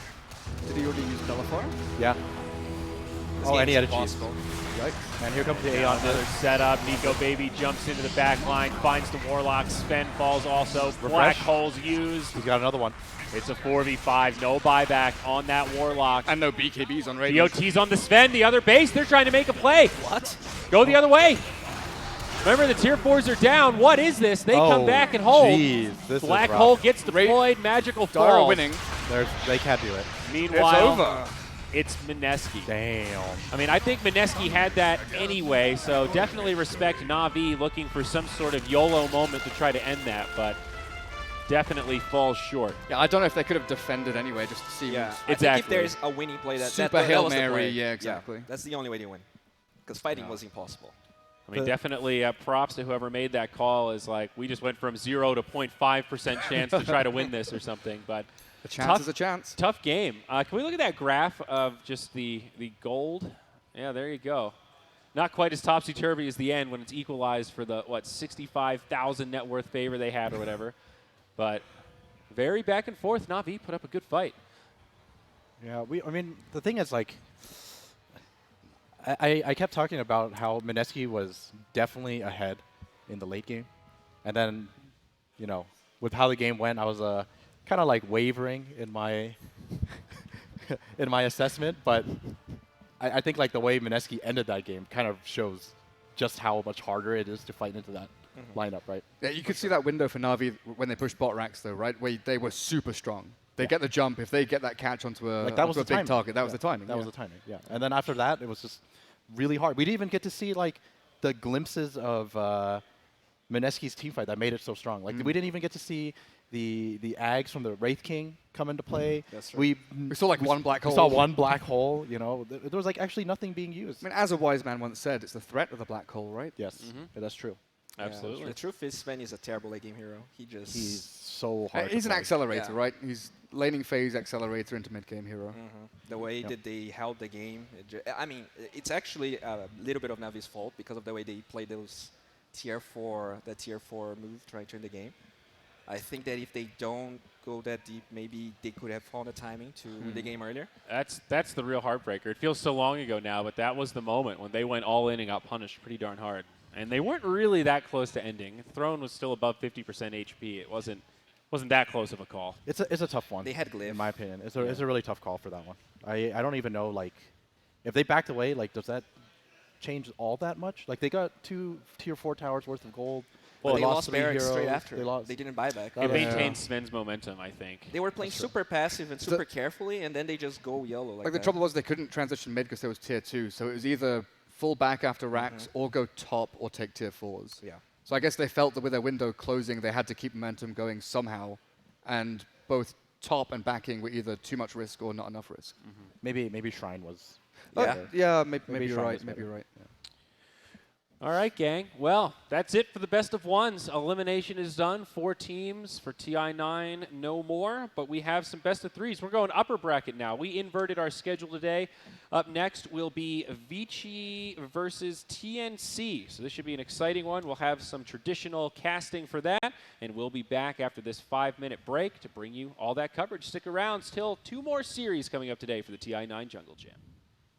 Did he already use Bellifar? Yeah. This Oh, and he had a game's cheese. impossible. Yikes. And here comes the Aeon. Another setup. Nico Baby jumps into the back line, finds the Warlock. Sven falls also. Black holes used. He's got another one. It's a 4v5. No buyback on that Warlock. And no BKBs on Radiant. DOT's on the Sven, the other base. They're trying to make a play. What? Go the other way. Remember, the tier 4s are down. What is this? They come back and hold. Jeez, this Black is hole rough. gets deployed. Magical Dara falls. winning. They can't do it. Meanwhile, It's over. it's Mineski. Damn. I mean, I think Mineski had that anyway, so definitely respect Navi looking for some sort of YOLO moment to try to end that, but definitely falls short. Yeah, I don't know if they could have defended anyway, just to see. Yeah, Exactly. I think if there's a winning play, that Super that Hail was the Mary, play. yeah, exactly. That's the only way to win. Because fighting was impossible. I mean, definitely props to whoever made that call is like, we just went from 0 to 0.5% chance to try to win this or something, but A chance is a chance. tough game. Can we look at that graph of just the gold? Yeah, there you go. Not quite as topsy-turvy as the end when it's equalized for the, 65,000 net worth favor they had or whatever. But very back and forth. Navi put up a good fight. Yeah, I mean, the thing is, like, I kept talking about how Mineski was definitely ahead in the late game. And then, you know, with how the game went, I was kind of like wavering in my in my assessment. But I think like the way Mineski ended that game kind of shows just how much harder it is to fight into that lineup, right? Yeah, you could see that window for Navi when they pushed bot racks, though, right? Where they were super strong. They get the jump. If they get that catch onto a, Like that was onto the a big timing. target, that was Yeah, the timing. That was the timing, yeah. And then after that, it was just really hard. We didn't even get to see like the glimpses of Mineski's team fight that made it so strong. Like we didn't even get to see the Ags from the Wraith King come into play. That's right. We saw like one black hole. We saw one black hole. You know, there was like actually nothing being used. I mean, as a wise man once said, it's the threat of the black hole, right? Yes, yeah, that's true. Absolutely. The truth is, Sven is a terrible late game hero. He's so hard. He's to an play. accelerator, Yeah. right? He's laning phase accelerator into mid game hero. The way that they held the game, I mean, it's actually a little bit of Navi's fault because of the way they played those tier 4 move trying to end the game. I think that if they don't go that deep, maybe they could have found the timing to win the game earlier. That's the real heartbreaker. It feels so long ago now, but that was the moment when they went all in and got punished pretty darn hard. And they weren't really that close to ending. Throne was still above 50% HP. It wasn't that close of a call. It's a tough one. They had Glyph. in my opinion. It's a really tough call for that one. I don't even know like if they backed away. Like, does that change all that much? Like, they got 2 tier 4 towers worth of gold. Well, They they lost 3 Barracks straight heroes. after. They They didn't buy back. Oh, It yeah. maintained Sven's momentum, I think. They were playing super passive and super carefully, and then they just go yellow like Like the that. trouble was they couldn't transition mid because there was tier 2, so it was either full back after racks or go top or take tier 4s. Yeah. So I guess they felt that with their window closing, they had to keep momentum going somehow, and both top and backing were either too much risk or not enough risk. Maybe Shrine was. Yeah. Yeah, maybe Maybe you're Sean right. was Maybe better. you're right. Yeah. All right, gang. Well, that's it for the best of ones. Elimination is done. 4 teams for TI9, no more. But we have some best of 3s. We're going upper bracket now. We inverted our schedule today. Up next will be Vici versus TNC. So this should be an exciting one. We'll have some traditional casting for that. And we'll be back after this 5-minute break to bring you all that coverage. Stick around. Still 2 more series coming up today for the TI9 Jungle Jam.